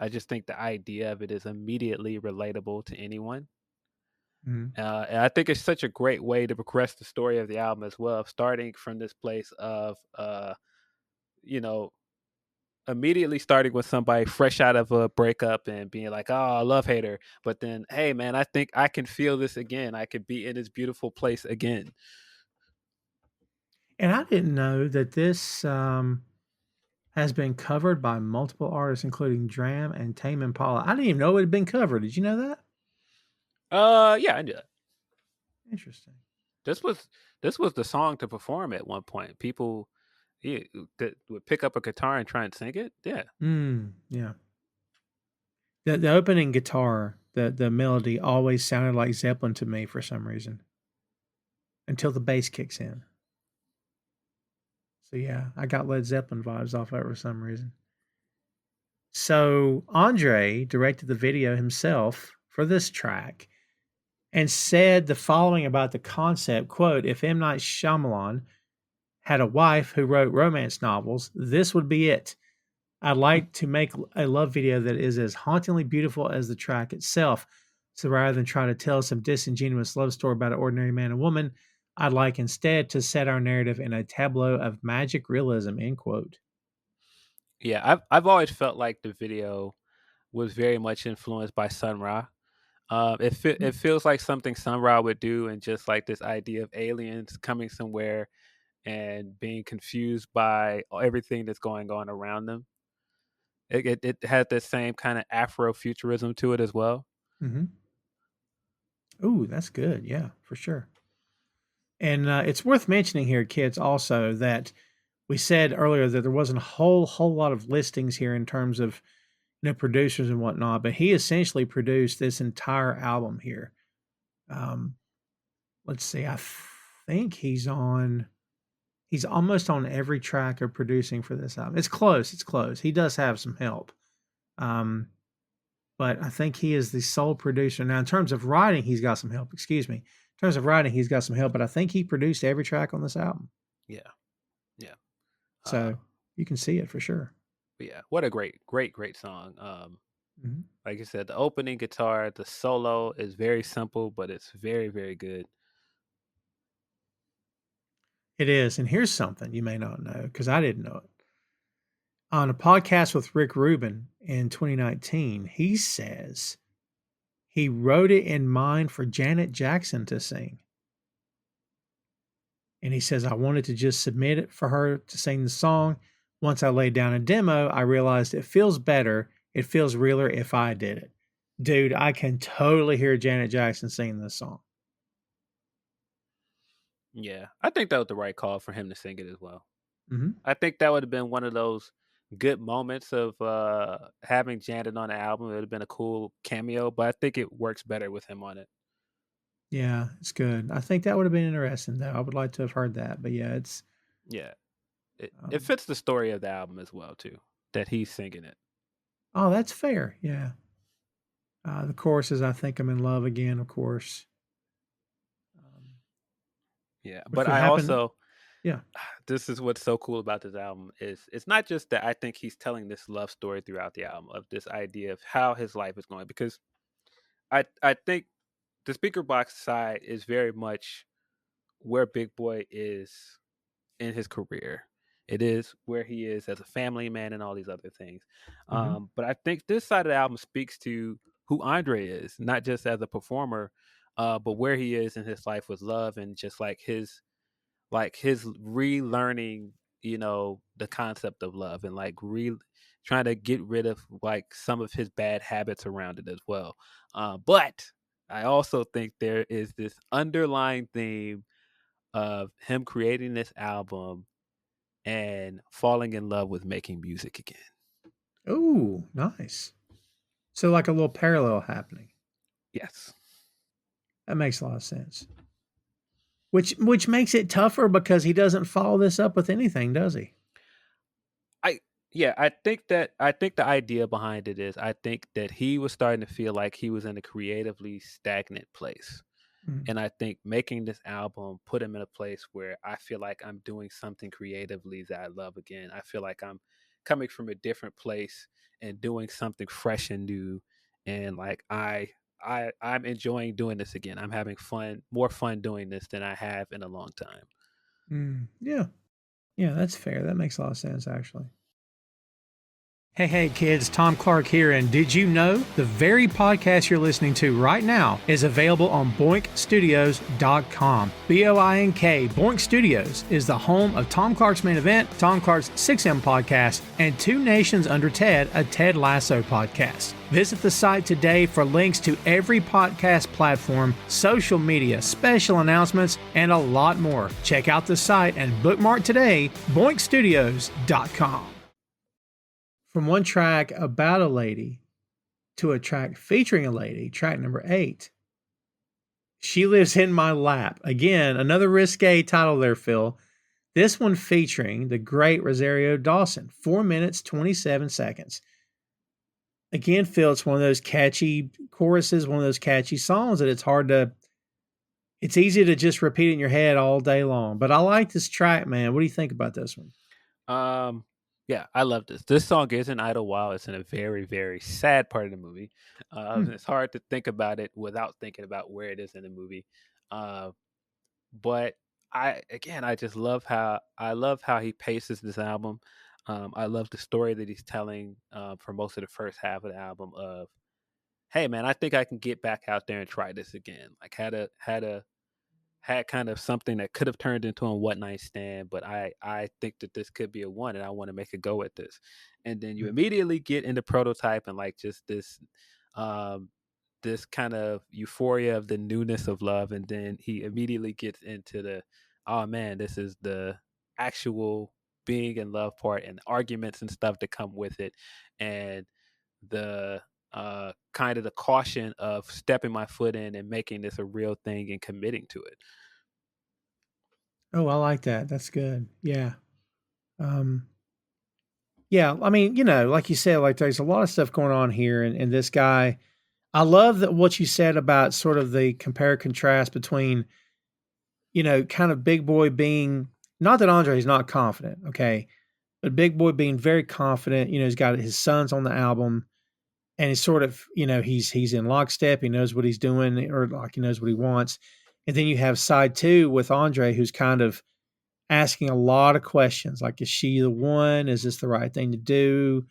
I just think the idea of it is immediately relatable to anyone. Mhm. And I think it's such a great way to progress the story of the album as well, starting from this place of, you know, immediately starting with somebody fresh out of a breakup and being like, "Oh, I love hater," but then, "Hey, man, I think I can feel this again. I could be in this beautiful place again." And I didn't know that this has been covered by multiple artists, including Dram and Tame Impala. I didn't even know it had been covered. Did you know that? Yeah, I knew that. Interesting. This was this was the song to perform at one point. People, yeah, that would pick up a guitar and try and sing it. Yeah, Yeah. The opening guitar, the melody always sounded like Zeppelin to me for some reason until the bass kicks in. So yeah, I got Led Zeppelin vibes off of it for some reason. So Andre directed the video himself for this track and said the following about the concept, quote, "If M. Night Shyamalan had a wife who wrote romance novels, this would be it. I'd like to make a love video that is as hauntingly beautiful as the track itself. So rather than try to tell some disingenuous love story about an ordinary man and woman, I'd like instead to set our narrative in a tableau of magic realism," end quote. yeah. I've always felt like the video was very much influenced by Sun Ra. It feels like something Sun Ra would do, and just like this idea of aliens coming somewhere and being confused by everything that's going on around them. It had the same kind of Afrofuturism to it as well. Mm-hmm. Ooh, that's good. Yeah, for sure. And it's worth mentioning here, kids, also that we said earlier that there wasn't a whole lot of listings here in terms of producers and whatnot, but he essentially produced this entire album here. Um, let's see, I think he's almost on every track of producing for this album. It's close, it's close. He does have some help. Um, but I think he is the sole producer. Now, in terms of writing, he's got some help. Excuse me. In terms of writing, he's got some help, but I think he produced every track on this album. Yeah, yeah. Uh, So you can see it for sure. but yeah, what a great song. Mhm. Like I said, the opening guitar, the solo is very simple, but it's very good. It is. And here's something you may not know because I didn't know it. On a podcast with Rick Rubin in 2019, he says he wrote it in mind for Janet Jackson to sing. And he says, I wanted to just submit it for her to sing the song. Once I laid down a demo, I realized it feels better. It feels realer if I did it. Dude, I can totally hear Janet Jackson singing this song. Yeah, I think that was the right call for him to sing it as well. Hmm. I think that would have been one of those good moments of having Janet on the album. It would have been a cool cameo, but I think it works better with him on it. Yeah, it's good. I think that would have been interesting, though. I would like to have heard that. But yeah, it's. Yeah, it Um, fits the story of the album as well too. That he's singing it. oh, that's fair. Yeah. The chorus is I Think I'm in Love Again, of course. Um, Yeah, which but would I happen. also Yeah. this is what's so cool about this album is it's not just that I think he's telling this love story throughout the album of this idea of how his life is going because I think the speaker box side is very much where Big Boi is in his career. It is where he is as a family man and all these other things. Hmm. But I think this side of the album speaks to who Andre is, not just as a performer, but where he is in his life with love and just like his relearning, the concept of love and like trying to get rid of like some of his bad habits around it as well. But I also think there is this underlying theme of him creating this album and falling in love with making music again. Oh, nice. So like a little parallel happening. Yes. That makes a lot of sense. Which makes it tougher because he doesn't follow this up with anything, does he? I yeah, I think the idea behind it is I think that he was starting to feel like he was in a creatively stagnant place. Mm. And I think making this album put him in a place where I feel like I'm doing something creatively that I love again. I feel like I'm coming from a different place and doing something fresh and new. And like I'm enjoying doing this again. I'm having fun, more fun doing this than I have in a long time. Mm. Yeah. Yeah, that's fair. That makes a lot of sense, actually. Hey, kids, Tom Clark here, and did you know the very podcast you're listening to right now is available on boinkstudios.com. B-O-I-N-K, Boink Studios is the home of Tom Clark's Main Event, Tom Clark's 6M podcast, and Two Nations Under Ted, a Ted Lasso podcast. Visit the site today for links to every podcast platform, social media, special announcements, and a lot more. Check out the site and bookmark today, boinkstudios.com. From one track about a lady to a track featuring a lady, track number 8, She Lives in My Lap. Again, another risque title there, Phil. This one featuring the great Rosario Dawson, 4 minutes, 27 seconds. Again, Phil, it's one of those catchy choruses, one of those catchy songs that it's easy to just repeat in your head all day long. But I like this track, man. What do you think about this one? Yeah, I love this. This song isn't Idlewild. It's in a very, very sad part of the movie. Hmm. It's hard to think about it without thinking about where it is in the movie. Uh, but I just love how he paces this album. I love the story that he's telling for most of the first half of the album. Of hey, man, I think I can get back out there and try this again. Like had kind of something that could have turned into a one night stand, but I think that this could be a one, and I want to make a go at this. And then you Hmm. immediately get into prototype and like just um, this kind of euphoria of the newness of love, and then he immediately gets into the oh man, this is the actual being in love part and arguments and stuff that come with it, and the kind of the caution of stepping my foot in and making this a real thing and committing to it. Oh, I like that. That's good. Yeah. Um, yeah. I mean, like you said, like there's a lot of stuff going on here. And this guy, I love that what you said about sort of the compare contrast between, kind of Big Boy being, not that Andre is not confident, okay, but Big Boy being very confident. He's got his sons on the album, and he's sort of, he's in lockstep. He knows what he's doing, or like he knows what he wants. And then you have side two with Andre, who's kind of asking a lot of questions, like, is she the one? Is this the right thing to do?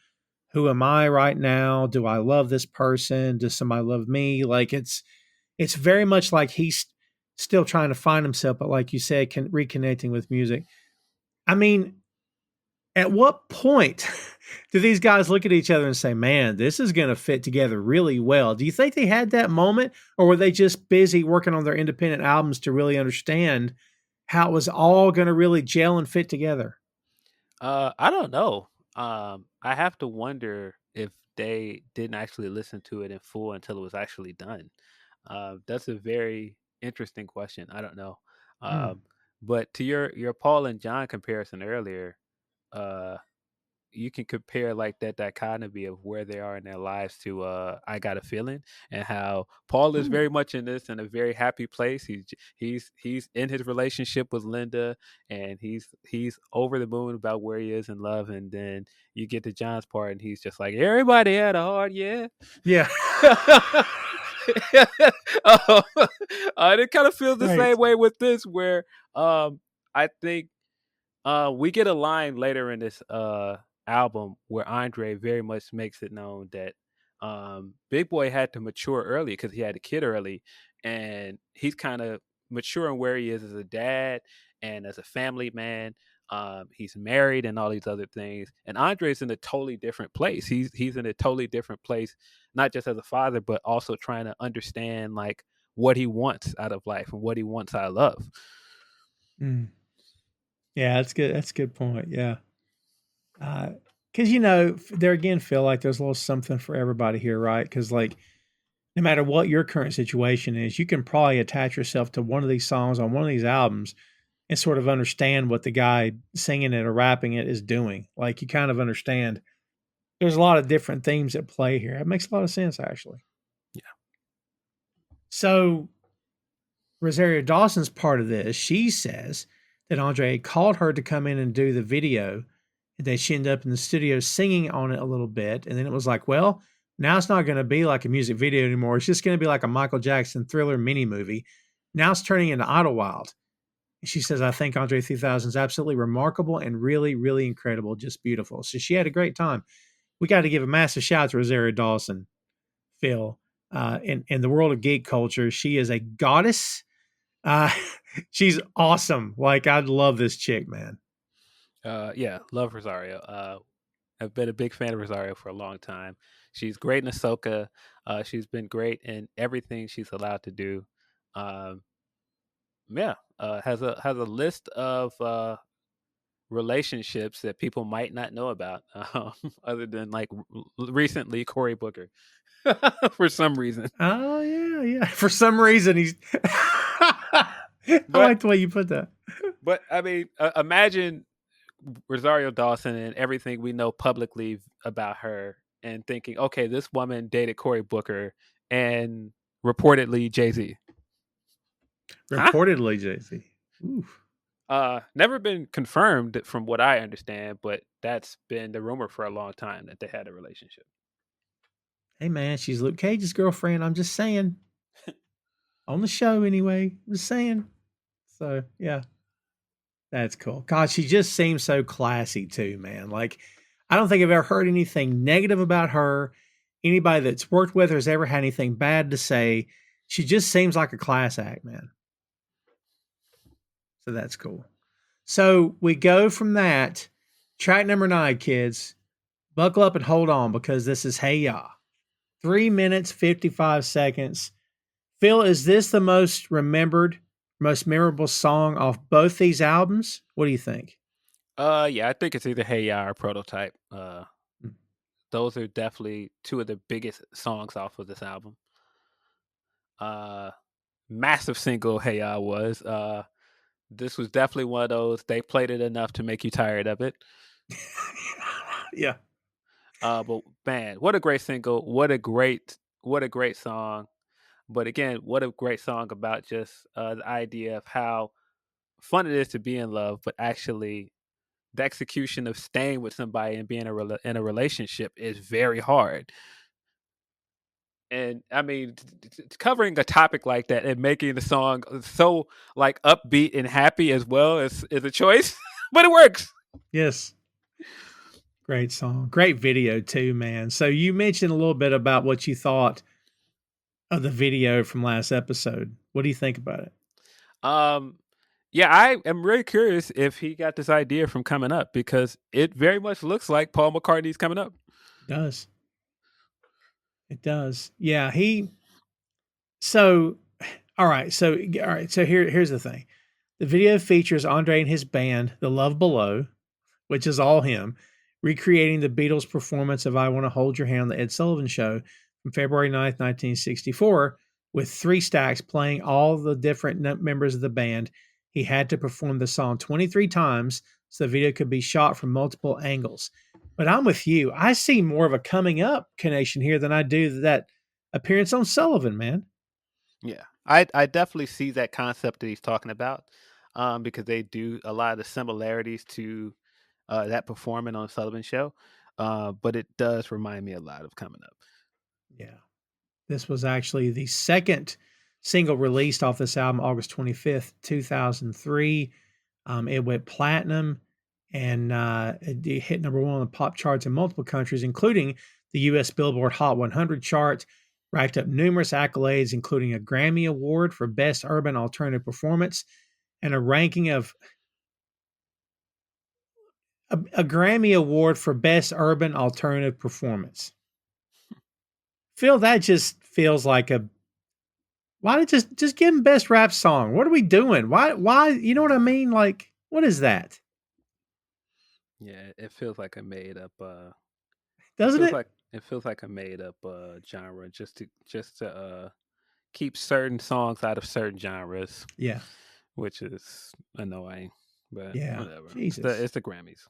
Who am I right now? Do I love this person? Does somebody love me? Like it's very much like he's still trying to find himself, but like you said, reconnecting with music. I mean, at what point do these guys look at each other and say, man, this is going to fit together really well? Do you think they had that moment, or were they just busy working on their independent albums to really understand how it was all going to really gel and fit together? I don't know. I have to wonder if they didn't actually listen to it in full until it was actually done. That's a very interesting question. I don't know. Hmm. But to your Paul and John comparison earlier, uh, you can compare like that dichotomy of where they are in their lives to I Got a Feeling, and how Paul is Ooh. very much in this in a very happy place. He's in his relationship with Linda, and he's over the moon about where he is in love. And then you get to John's part, and he's just like, everybody had a heart, yeah. Yeah. uh, it kind of feels the Right. same way with this, where I think we get a line later in this album where Andre very much makes it known that Big Boy had to mature early because he had a kid early, and he's kind of maturing where he is as a dad and as a family man. He's married and all these other things, and Andre's in a totally different place. He's in a totally different place, not just as a father, but also trying to understand like what he wants out of life and what he wants out of love. Mm. Yeah, that's good. That's a good point. Yeah. Because you know, there again, feel like there's a little something for everybody here, right? Because like, no matter what your current situation is, you can probably attach yourself to one of these songs on one of these albums and sort of understand what the guy singing it or rapping it is doing. Like, you kind of understand. There's a lot of different themes at play here. It makes a lot of sense, actually. Yeah. So Rosario Dawson's part of this. She says that Andre called her to come in and do the video. That she ended up in the studio singing on it a little bit. And then it was like, well, now it's not going to be like a music video anymore. It's just going to be like a Michael Jackson Thriller mini movie. Now it's turning into Idlewild. And she says, I think Andre 3000 is absolutely remarkable and really, really incredible, just beautiful. So she had a great time. We got to give a massive shout out to Rosario Dawson, Phil. In the world of geek culture, she is a goddess. Uh, she's awesome. Like, I love this chick, man. Yeah, love Rosario. I've been a big fan of Rosario for a long time. She's great in Ahsoka. She's been great in everything she's allowed to do. Um, yeah, has a list of relationships that people might not know about, other than like recently Cory Booker, for some reason. Oh, yeah, yeah. For some reason, he's. I But like the way you put that. I mean, imagine Rosario Dawson and everything we know publicly about her, and thinking, okay, this woman dated Cory Booker and reportedly Jay-Z. Huh? Reportedly, JC. Oof. Never been confirmed from what I understand, but that's been the rumor for a long time that they had a relationship. Hey, man, she's Luke Cage's girlfriend. I'm just saying. On the show, anyway. I'm just saying. So, yeah, that's cool. God, she just seems so classy, too, man. Like, I don't think I've ever heard anything negative about her. Anybody that's worked with her has ever had anything bad to say. She just seems like a class act, man. So that's cool. So we go from that. Track number 9, kids. Buckle up and hold on because this is Hey Ya. 3 minutes, 55 seconds. Phil, is this the most remembered, most memorable song off both these albums? What do you think? Yeah, I think it's either Hey Ya or Prototype. Mm. Those are definitely two of the biggest songs off of this album. Uh, Massive single Hey Ya was. This was definitely one of those. They played it enough to make you tired of it. Yeah. But man, what a great single! What a great song! But again, what a great song about just the idea of how fun it is to be in love, but actually the execution of staying with somebody and being in a relationship is very hard. And I mean, covering a topic like that and making the song so like upbeat and happy as well is a choice, but it works. Yes. Great song. Great video, too, man. So you mentioned a little bit about what you thought of the video from last episode. What do you think about it? Um, yeah, I am really curious if he got this idea from Coming Up, because it very much looks like Paul McCartney's Coming Up. It does. It does. Yeah, he so all right. So here's the thing. The video features Andre and his band, The Love Below, which is all him, recreating the Beatles' performance of I Want to Hold Your Hand on the Ed Sullivan Show from February 9th, 1964, with 3 stacks playing all the different members of the band. He had to perform the song 23 times so the video could be shot from multiple angles. But I'm with you. I see more of a coming up connection here than I do that appearance on Sullivan, man. Yeah, I definitely see that concept that he's talking about, because they do a lot of the similarities to that performing on Sullivan Show, but it does remind me a lot of Coming Up. Yeah. This was actually the second single released off this album, August 25th, 2003. It went platinum and it hit number one on the pop charts in multiple countries, including the U.S. Billboard Hot 100 chart, racked up numerous accolades, including a Grammy Award for Best Urban Alternative Performance and a ranking of a Grammy Award for Best Urban Alternative Performance. Phil, that just feels like a why did just give him best rap song? What are we doing? Why you know what I mean? Like, what is that? Yeah, it feels like a made up. Doesn't it? It feels like a made up genre just to keep certain songs out of certain genres. Yeah. Which is annoying, but Yeah. whatever. Jesus. It's the Grammys.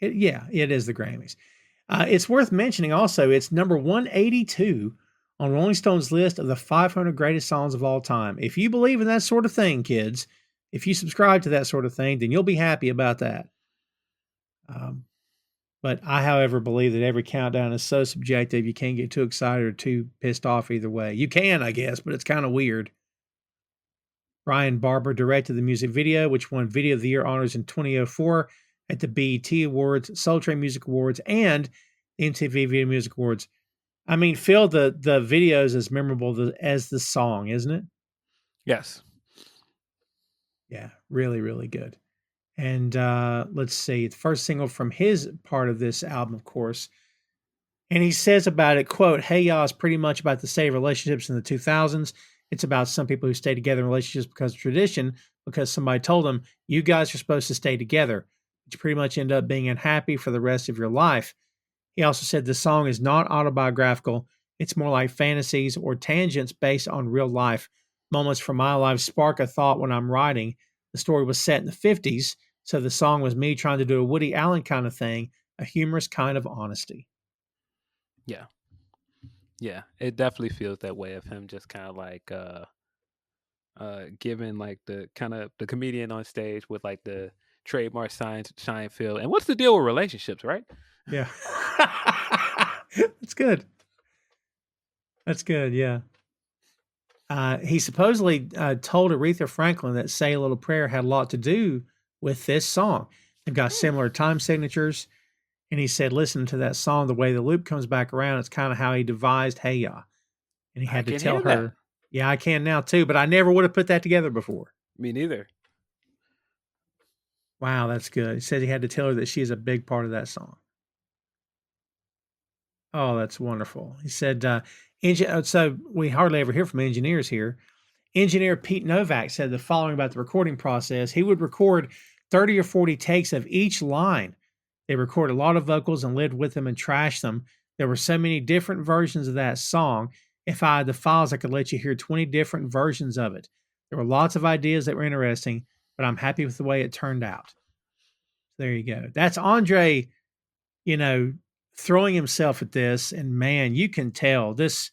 It is the Grammys. It's worth mentioning also, it's number 182 on Rolling Stone's list of the 500 greatest songs of all time. If you believe in that sort of thing, kids, if you subscribe to that sort of thing, then you'll be happy about that. But I, however, believe that every countdown is so subjective, you can't get too excited or too pissed off either way. You can, I guess, but it's kind of weird. Brian Barber directed the music video, which won Video of the Year honors in 2004 at the BET Awards, Soul Train Music Awards, and the MTV Video Music Awards. I mean, Phil, the video is as memorable as the song, isn't it? Yes. Yeah, really, really good. And let's see, the first single from his part of this album, of course. And he says about it, quote, "Hey Y'all is pretty much about the state of relationships in the 2000s. It's about some people who stay together in relationships because of tradition, because somebody told them, you guys are supposed to stay together. But you pretty much end up being unhappy for the rest of your life." He also said the song is not autobiographical. It's more like fantasies or tangents based on real life. Moments from my life spark a thought when I'm writing. The story was set in the 50s, so the song was me trying to do a Woody Allen kind of thing, a humorous kind of honesty. Yeah. Yeah. It definitely feels that way of him just kind of like giving like the kind of the comedian on stage with like the trademark shine feel. And what's the deal with relationships, right? Yeah. That's good. That's good, yeah. He supposedly told Aretha Franklin that Say a Little Prayer had a lot to do with this song. They've got similar time signatures. And he said, listen to that song, the way the loop comes back around, it's kind of how he devised Hey Ya. And he I had to can tell hear her, that. yeah, I can now too, but I never would have put that together before. Me neither. Wow, that's good. He said he had to tell her that she's a big part of that song. Oh, that's wonderful. He said, so we hardly ever hear from engineers here. Engineer Pete Novak said the following about the recording process. He would record 30 or 40 takes of each line. They recorded a lot of vocals and lived with them and trashed them. There were so many different versions of that song. If I had the files, I could let you hear 20 different versions of it. There were lots of ideas that were interesting, but I'm happy with the way it turned out. There you go. That's Andre, you know, throwing himself at this. And man, you can tell this.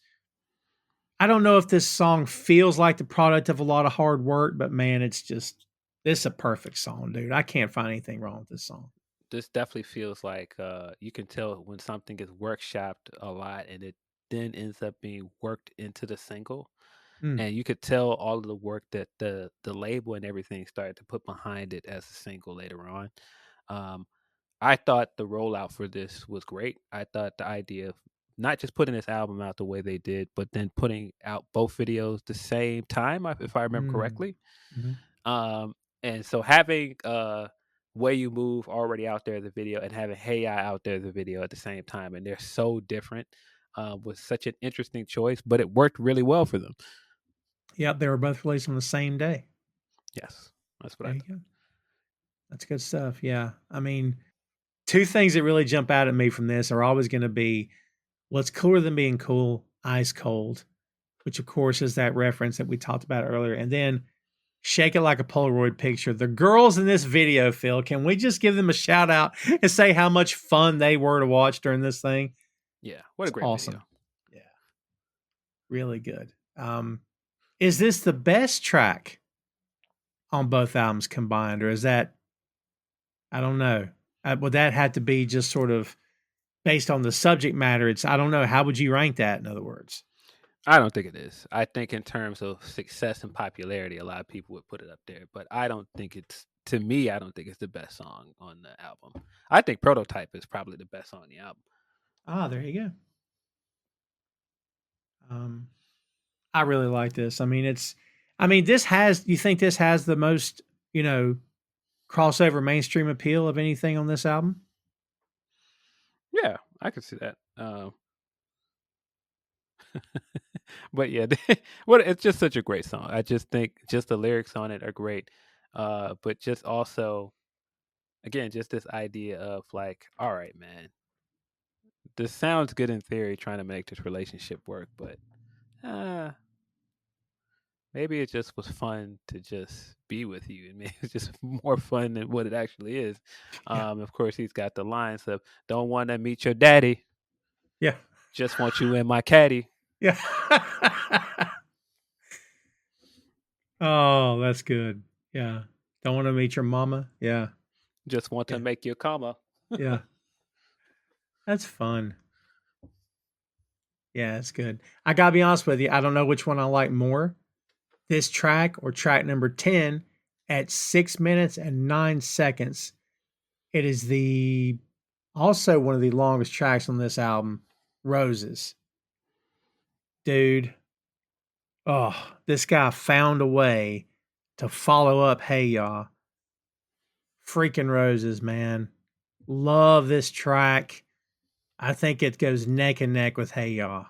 I don't know if this song feels like the product of a lot of hard work, but man, this is a perfect song, dude. I can't find anything wrong with this song. This definitely feels like you can tell when something is workshopped a lot and it then ends up being worked into the single. Mm. And you could tell all of the work that the label and everything started to put behind it as a single later on. I thought the rollout for this was great. I thought the idea of not just putting this album out the way they did, but then putting out both videos the same time, if I remember correctly. Mm-hmm. And so having Way You Move already out there, the video, and having Hey I out there, the video at the same time, and they're so different, was such an interesting choice, but it worked really well for them. Yep, they were both released on the same day. Yes, that's what There I you thought. go. That's good stuff. Yeah. I mean, two things that really jump out at me from this are always going to be what's cooler than being cool, ice cold, which of course is that reference that we talked about earlier. And then shake it like a Polaroid picture. The girls in this video, Phil, can we just give them a shout out and say how much fun they were to watch during this thing? Yeah, what a It's great awesome. video. Yeah. Really good. Is this the best track on both albums combined, or is that, I don't know. Would that have to be just sort of based on the subject matter? I don't know. How would you rank that, in other words? I don't think it is. I think in terms of success and popularity, a lot of people would put it up there, but I don't think it's. To me, I don't think it's the best song on the album. I think Prototype is probably the best song on the album. Ah, there you go. I really like this. This has. You think this has the most, you know, crossover mainstream appeal of anything on this album? Yeah, I can see that. But yeah, what it's just such a great song. I just think just the lyrics on it are great. But just also, again, just this idea of like, all right, man, this sounds good in theory, trying to make this relationship work, but uh, maybe it just was fun to just be with you, and maybe it's just more fun than what it actually is. Yeah. Of course, he's got the lines of "Don't want to meet your daddy, Yeah. just want you in my caddy, Yeah. Oh, that's good. Yeah. Don't want to meet your mama. Yeah. just want to Yeah. make you a comma." Yeah. That's fun. Yeah, it's good. I gotta be honest with you. I don't know which one I like more, this track or track number 10 at 6 minutes and 9 seconds. It is the also one of the longest tracks on this album, Roses. Dude, oh, this guy found a way to follow up Hey Ya. Freaking Roses, man. Love this track. I think it goes neck and neck with Hey Ya.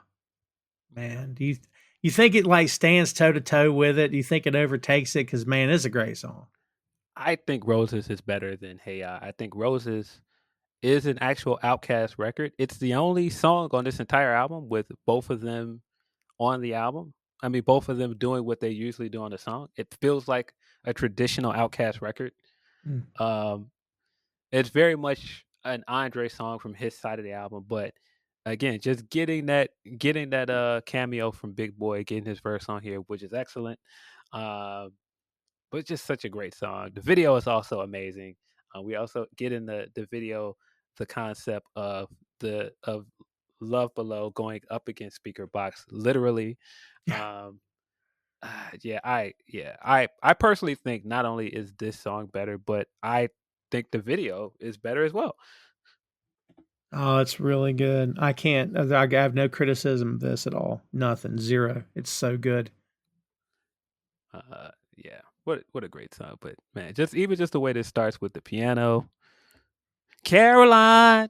Man, you think it like stands toe to toe with it? Do you think it overtakes it? Because man, it's a great song. I think Roses is better than Hey Ya. I think Roses is an actual Outkast record. It's the only song on this entire album with both of them on the album. I mean, both of them doing what they usually do on the song. It feels like a traditional Outkast record. Mm. Um, it's very much an Andre song from his side of the album, but again, just getting that cameo from Big Boy, getting his verse on here, which is excellent. Uh, but it's just such a great song. The video is also amazing. We also get in the video the concept of the of Love Below going up against Speaker Box, literally. Yeah. Um, I personally think not only is this song better, but I think the video is better as well. Oh, it's really good. I can't. I have no criticism of this at all. Nothing. Zero. It's so good. Yeah, what a great song. But man, just the way this starts with the piano, Caroline.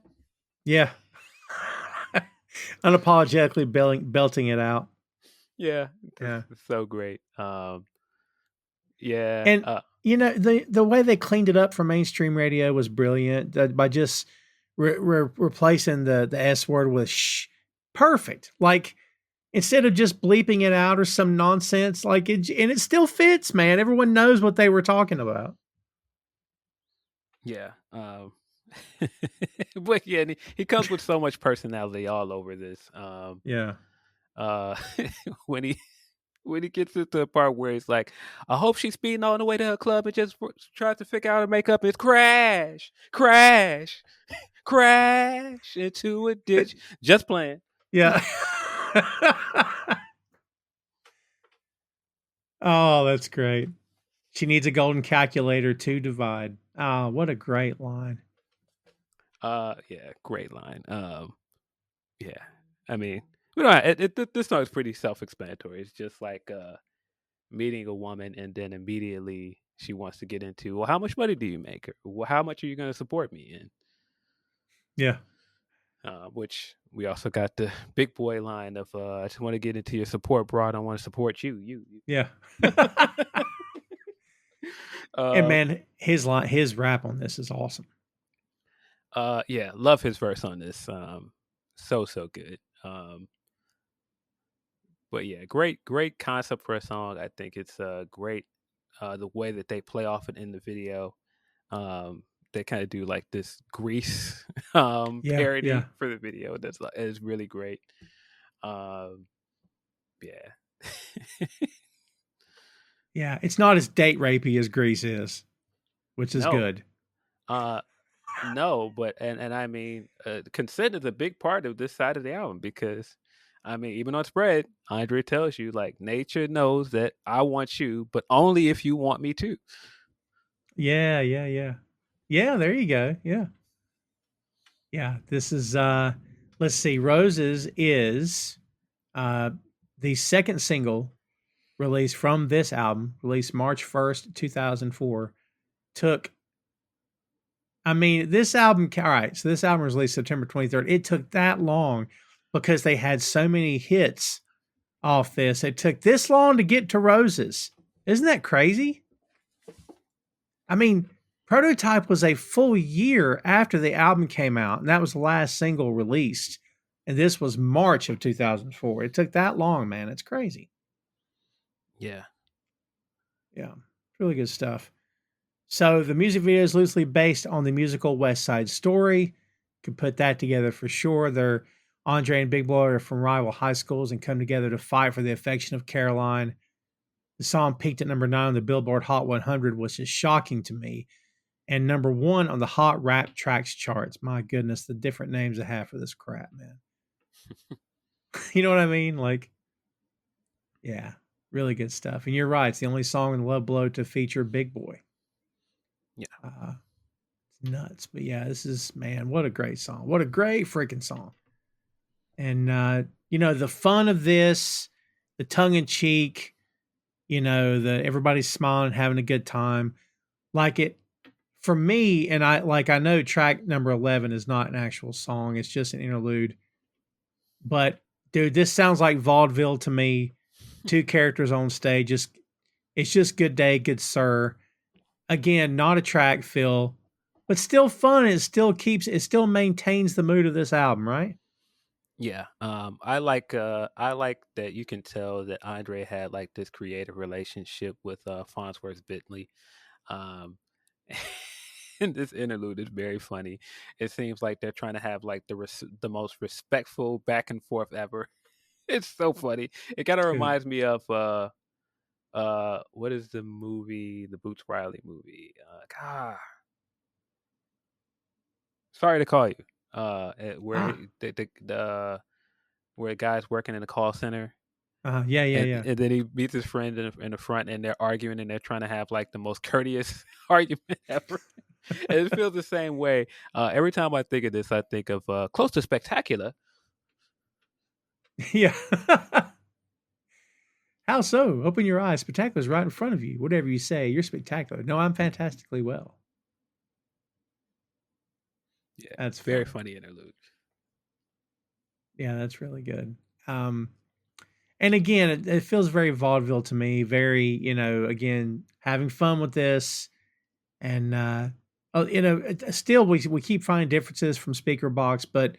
Yeah. Unapologetically belting it out. Yeah, Yeah. it's so great. Yeah. And the way they cleaned it up for mainstream radio was brilliant by just replacing the S word with sh. Perfect. Like instead of just bleeping it out or some nonsense, like it still fits, man. Everyone knows what they were talking about. Yeah. But yeah, and he comes with so much personality all over this. Yeah. Uh, when he when he gets into the part where he's like, "I hope she's speeding on the way to her club and just tries to figure out her makeup," it's crash, crash, crash into a ditch. Just playing. Yeah. Oh, that's great. She needs a golden calculator to divide. Oh, what a great line. Yeah, great line. Yeah, I mean, we don't. This song is pretty self-explanatory. It's just like meeting a woman and then immediately she wants to get into, well, how much money do you make? Or, well, how much are you going to support me in? Yeah. Which we also got the Big Boy line of, I just want to get into your support, bro. I don't want to support you. Yeah. And uh, man, his rap on this is awesome. yeah, love his verse on this. So good. But yeah, great concept for a song. I think it's great the way that they play off it in the video. They kind of do like this Grease Yeah. parody Yeah. for the video. That's like is really great. Um, yeah, Yeah. It's not as date rapey as Grease is, which is no, good. uh, no, but and I mean, consent is a big part of this side of the album because, I mean, even on Spread, Andre tells you like nature knows that I want you, but only if you want me to. Yeah, yeah, yeah. Yeah, there you go. Yeah. Yeah, this is let's see. Roses is uh the second single released from this album, released March 1st, 2004. Took I mean, this album all right, so this album was released September 23rd. It took that long because they had so many hits off this. It took this long to get to Roses. Isn't that crazy? I mean, Prototype was a full year after the album came out, and that was the last single released. And this was March of 2004. It took that long, man. It's crazy. Yeah. Yeah, really good stuff. So the music video is loosely based on the musical West Side Story. Could put that together for sure. They're Andre and Big Boi are from rival high schools and come together to fight for the affection of Caroline. The song peaked at number 9 on the Billboard Hot 100, which is shocking to me, and number 1 on the Hot Rap Tracks charts. My goodness, the different names they have for this crap, man. You know what I mean? Like, yeah, really good stuff. And you're right; it's the only song in Love Below to feature Big Boi. Yeah. It's nuts, but yeah, this is man, what a great song! What a great freaking song! And the fun of this, the tongue in cheek, the everybody's smiling, having a good time, like it for me. And I know track number 11 is not an actual song; it's just an interlude. But dude, this sounds like vaudeville to me. Two characters on stage, it's just good day, good sir. Again, not a track fill, but still fun. It still maintains the mood of this album, right? Yeah. I like that you can tell that Andre had like this creative relationship with Farnsworth Bentley. Um and this interlude is very funny. It seems like they're trying to have like the most respectful back and forth ever. It's so funny. It kind of Dude. reminds me of what is the movie, the Boots Riley movie? God, sorry to call you. Where Ah, where a guy's working in a call center, yeah, yeah, and yeah. and then he meets his friend in the front, and they're arguing, and they're trying to have like the most courteous argument ever. And it feels the same way. Every time I think of this, I think of Close to Spectacular. Yeah. How so? Open your eyes. Spectacular's right in front of you. Whatever you say, you're spectacular. No, I'm fantastically well. Yeah, That's very funny. funny interlude. Yeah, that's really good. Um, and again, it feels very vaudeville to me. Very, again, having fun with this, and still we keep finding differences from Speaker Box, but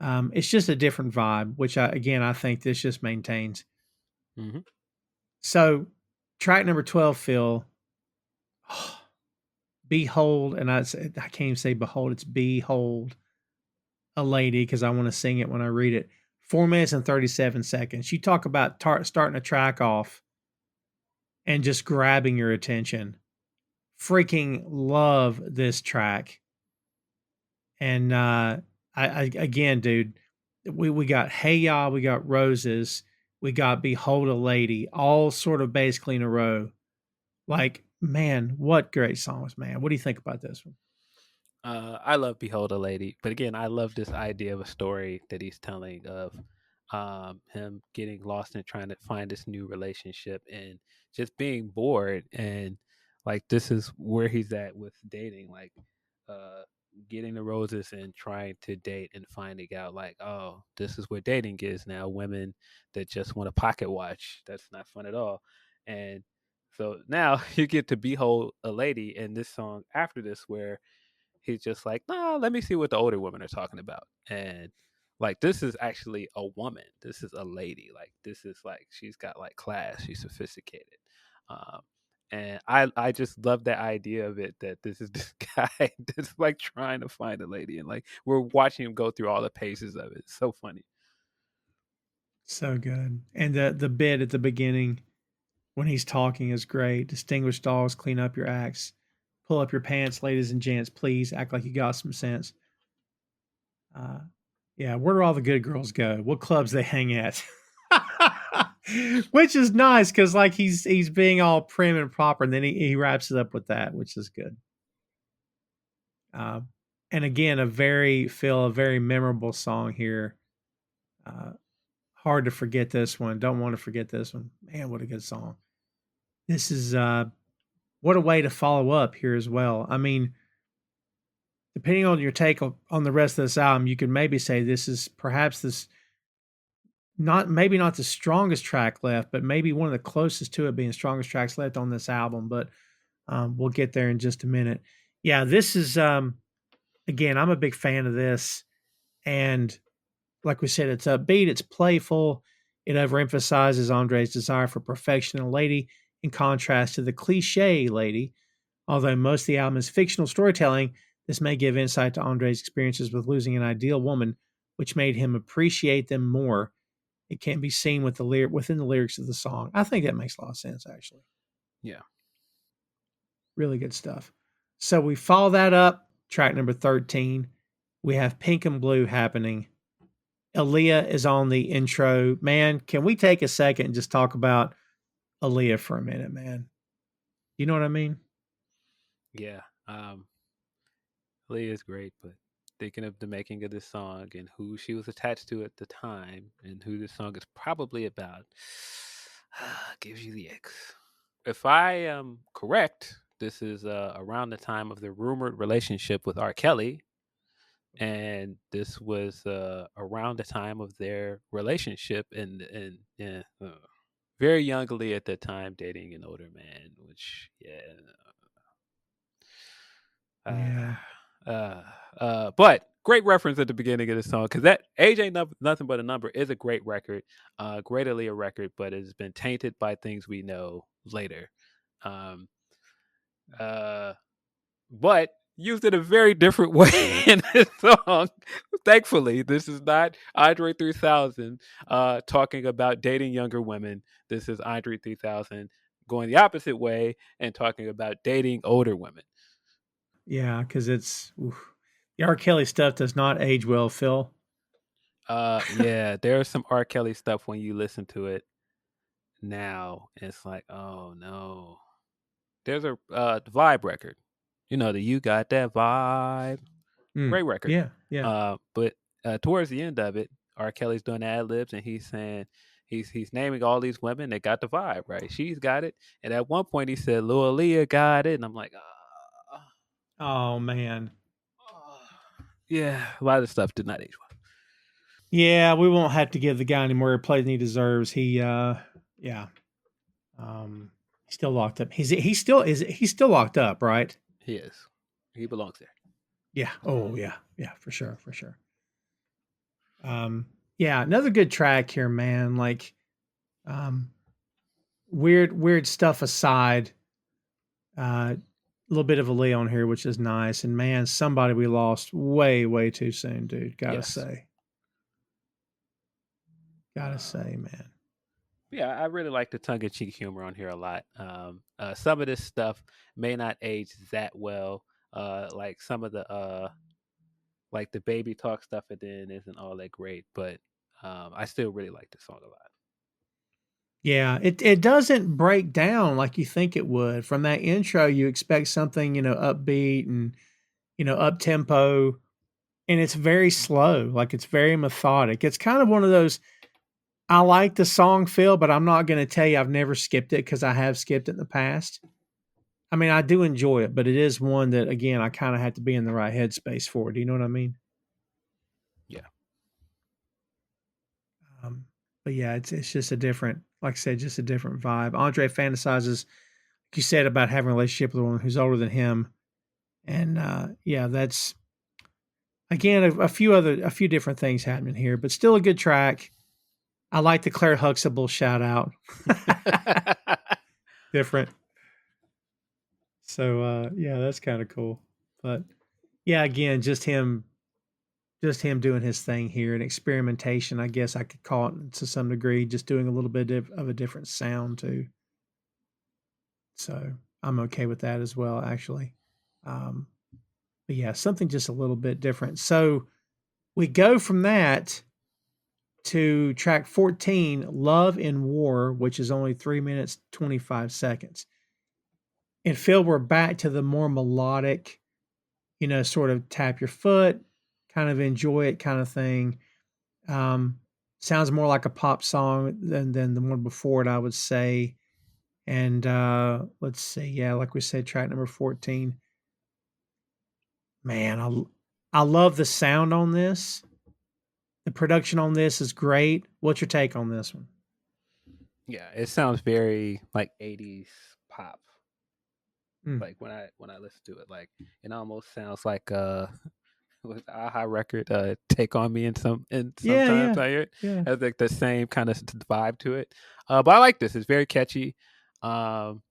it's just a different vibe, which I think this just maintains. Hmm. So, track number 12, Phil. Behold, and I can't even say behold, it's behold a lady because I want to sing it when I read it. 4 minutes and 37 seconds. You talk about starting a track off and just grabbing your attention. Freaking love this track. And I again, dude, we got Hey Ya, we got Roses, we got Behold a Lady, all sort of basically in a row. Like, man, what great songs, man. What do you think about this one? I love Behold a Lady, but again, I love this idea of a story that he's telling of him getting lost and trying to find this new relationship and just being bored. And like, this is where he's at with dating, like uh, getting the roses and trying to date and finding out, like, oh, this is what dating is now. Women that just want a pocket watch. That's not fun at all. And so now you get to Behold a Lady in this song after this, where he's just like, nah, let me see what the older women are talking about. And like, this is actually a woman. This is a lady. Like, this is like, she's got like class. She's sophisticated. Um, and I just love that idea of it, that this is this guy that's like trying to find a lady, and like we're watching him go through all the paces of it. It's so funny. So good. And the bit at the beginning when he's talking is great. Distinguished dogs, clean up your acts. Pull up your pants, ladies and gents. Please act like you got some sense. Uh, Yeah, where do all the good girls go? What clubs they hang at? Which is nice because like he's being all prim and proper, and then he wraps it up with that, which is good. Uh, and again, a very memorable song here. Uh, hard to forget this one. Don't want to forget this one. Man, what a good song. This is what a way to follow up here as well. I mean, depending on your take on the rest of this album, you could maybe say this is perhaps this not maybe not the strongest track left, but maybe one of the closest to it being strongest tracks left on this album. But we'll get there in just a minute. Yeah, this is again, I'm a big fan of this, and like we said, it's upbeat, it's playful, it overemphasizes Andre's desire for perfection in a lady, in contrast to the cliche lady. Although most of the album is fictional storytelling, this may give insight to Andre's experiences with losing an ideal woman, which made him appreciate them more. It can be seen with within the lyrics of the song. I think that makes a lot of sense, actually. Yeah. Really good stuff. So we follow that up, track number 13. We have Pink and Blue happening. Aaliyah is on the intro. Man, can we take a second and just talk about Aaliyah for a minute, man? You know what I mean? Yeah. Leah is great, but thinking of the making of this song and who she was attached to at the time and who this song is probably about gives you the icks. If I am correct, this is around the time of the rumored relationship with R. Kelly, and this was around the time of their relationship, and very youngly at the time, dating an older man, which Yeah. but great reference at the beginning of the song because that Age Ain't Nothing But a Number is a great record, great Aaliyah record, but it's been tainted by things we know later. Um, but used in a very different way in this song. Thankfully, this is not Andre 3000 talking about dating younger women. This is Andre 3000 going the opposite way and talking about dating older women. Yeah, because the R. Kelly stuff does not age well, Phil. Yeah, there's some R. Kelly stuff when you listen to it now. It's like, oh no. There's a vibe record. You know, the You Got That Vibe. Great record. Yeah, yeah. But towards the end of it, R. Kelly's doing ad libs and he's saying he's naming all these women that got the vibe, right? She's got it. And at one point he said, Lil Leah got it. And I'm like, Oh man. yeah, a lot of stuff did not age well. Yeah, we won't have to give the guy any more play than he deserves. Yeah. He's still locked up. He's still locked up, right? He is. He belongs there. Yeah. Oh yeah. Yeah, for sure, for sure. Yeah, another good track here, man. Like weird stuff aside. A little bit of a lay on here, which is nice. And man, somebody we lost way too soon, dude. Gotta say. Gotta say, man. Yeah, I really like the tongue-in-cheek humor on here a lot. Some of this stuff may not age that well. Like some of the like the baby talk stuff at the end isn't all that great, but I still really like the song a lot. Yeah, it doesn't break down like you think it would. From that intro, you expect something, upbeat and, up tempo, and it's very slow. Like it's very methodic. It's kind of one of those. I like the song, Phil, but I'm not going to tell you I've never skipped it because I have skipped it in the past. I mean, I do enjoy it, but it is one that, again, I kind of have to be in the right headspace for. Do you know what I mean? Yeah. But yeah, it's just a different, like I said, just a different vibe. Andre fantasizes, like you said, about having a relationship with a woman who's older than him, and yeah, that's again a few different things happening here, but still a good track. I like the Claire Huxtable shout out. Different. So yeah, that's kind of cool. But yeah, again, just him doing his thing here and experimentation. I guess I could call it to some degree, just doing a little bit of a different sound too. So I'm okay with that as well, actually. But yeah, something just a little bit different. So We go from that to track 14, Love in War, which is only 3 minutes, 25 seconds. And Phil, we're back to the more melodic, sort of tap your foot, kind of enjoy it kind of thing. Um, Sounds more like a pop song than the one before it, I would say. And let's see, yeah, like we said, track number 14. Man, I love the sound on this. The production on this is great. What's your take on this one? Yeah, it sounds very like 80s pop. Mm. Like when I listen to it, like it almost sounds like with Aha record, Take on Me, and Yeah, sometimes yeah, I hear it yeah. has like the same kind of vibe to it. But I like this. It's very catchy. Um,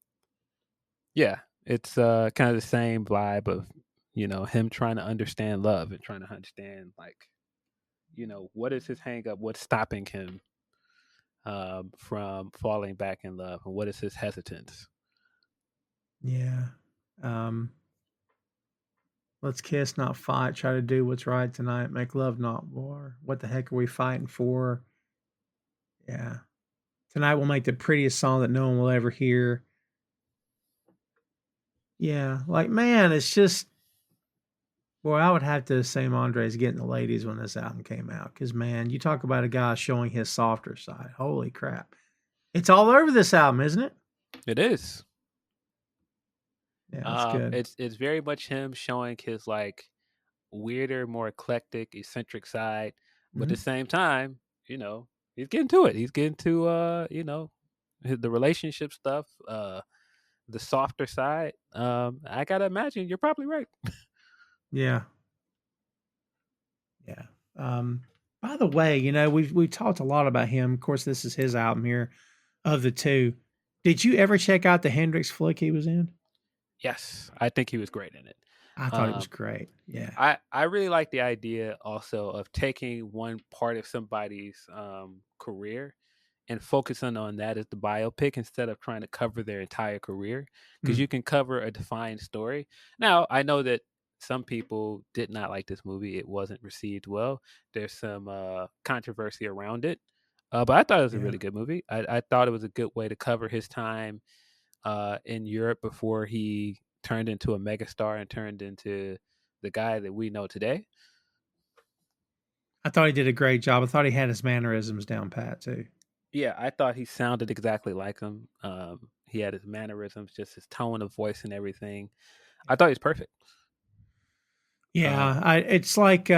yeah, it's kind of the same vibe of him trying to understand love and trying to understand like what is his hang up, what's stopping him from falling back in love, and what is his hesitance. Yeah. Um, let's kiss, not fight. Try to do what's right tonight. Make love, not war. What the heck are we fighting for? Yeah. Tonight we'll make the prettiest song that no one will ever hear. Yeah. Like, man, it's just, boy, I would have to assume Andre's getting the ladies when this album came out. Because, man, you talk about a guy showing his softer side. Holy crap. It's all over this album, isn't it? It is. Yeah, that's good. It's very much him showing his like weirder, more eclectic, eccentric side, but at Mhm. the same time, he's getting to it. He's getting to the relationship stuff, the softer side. I gotta imagine you're probably right. Yeah. Yeah. Um, by the way, we've talked a lot about him. Of course, this is his album here of the two. Did you ever check out the Hendrix flick he was in? Yes, I think he was great in it. I thought it was Um, great. Yeah. I really like the idea also of taking one part of somebody's career and focusing on that as the biopic instead of trying to cover their entire career, because Mm, you can cover a defined story. Now, I know that some people did not like this movie. It wasn't received well. There's some controversy around it. But I thought it was a yeah. really good movie. I thought it was a good way to cover his time in Europe before he turned into a megastar and turned into the guy that we know today. I thought he did a great job. I thought he had his mannerisms down pat too. Yeah, I thought he sounded exactly like him. He had his mannerisms, just his tone of voice and everything. I thought he was perfect. Um, Yeah, it's like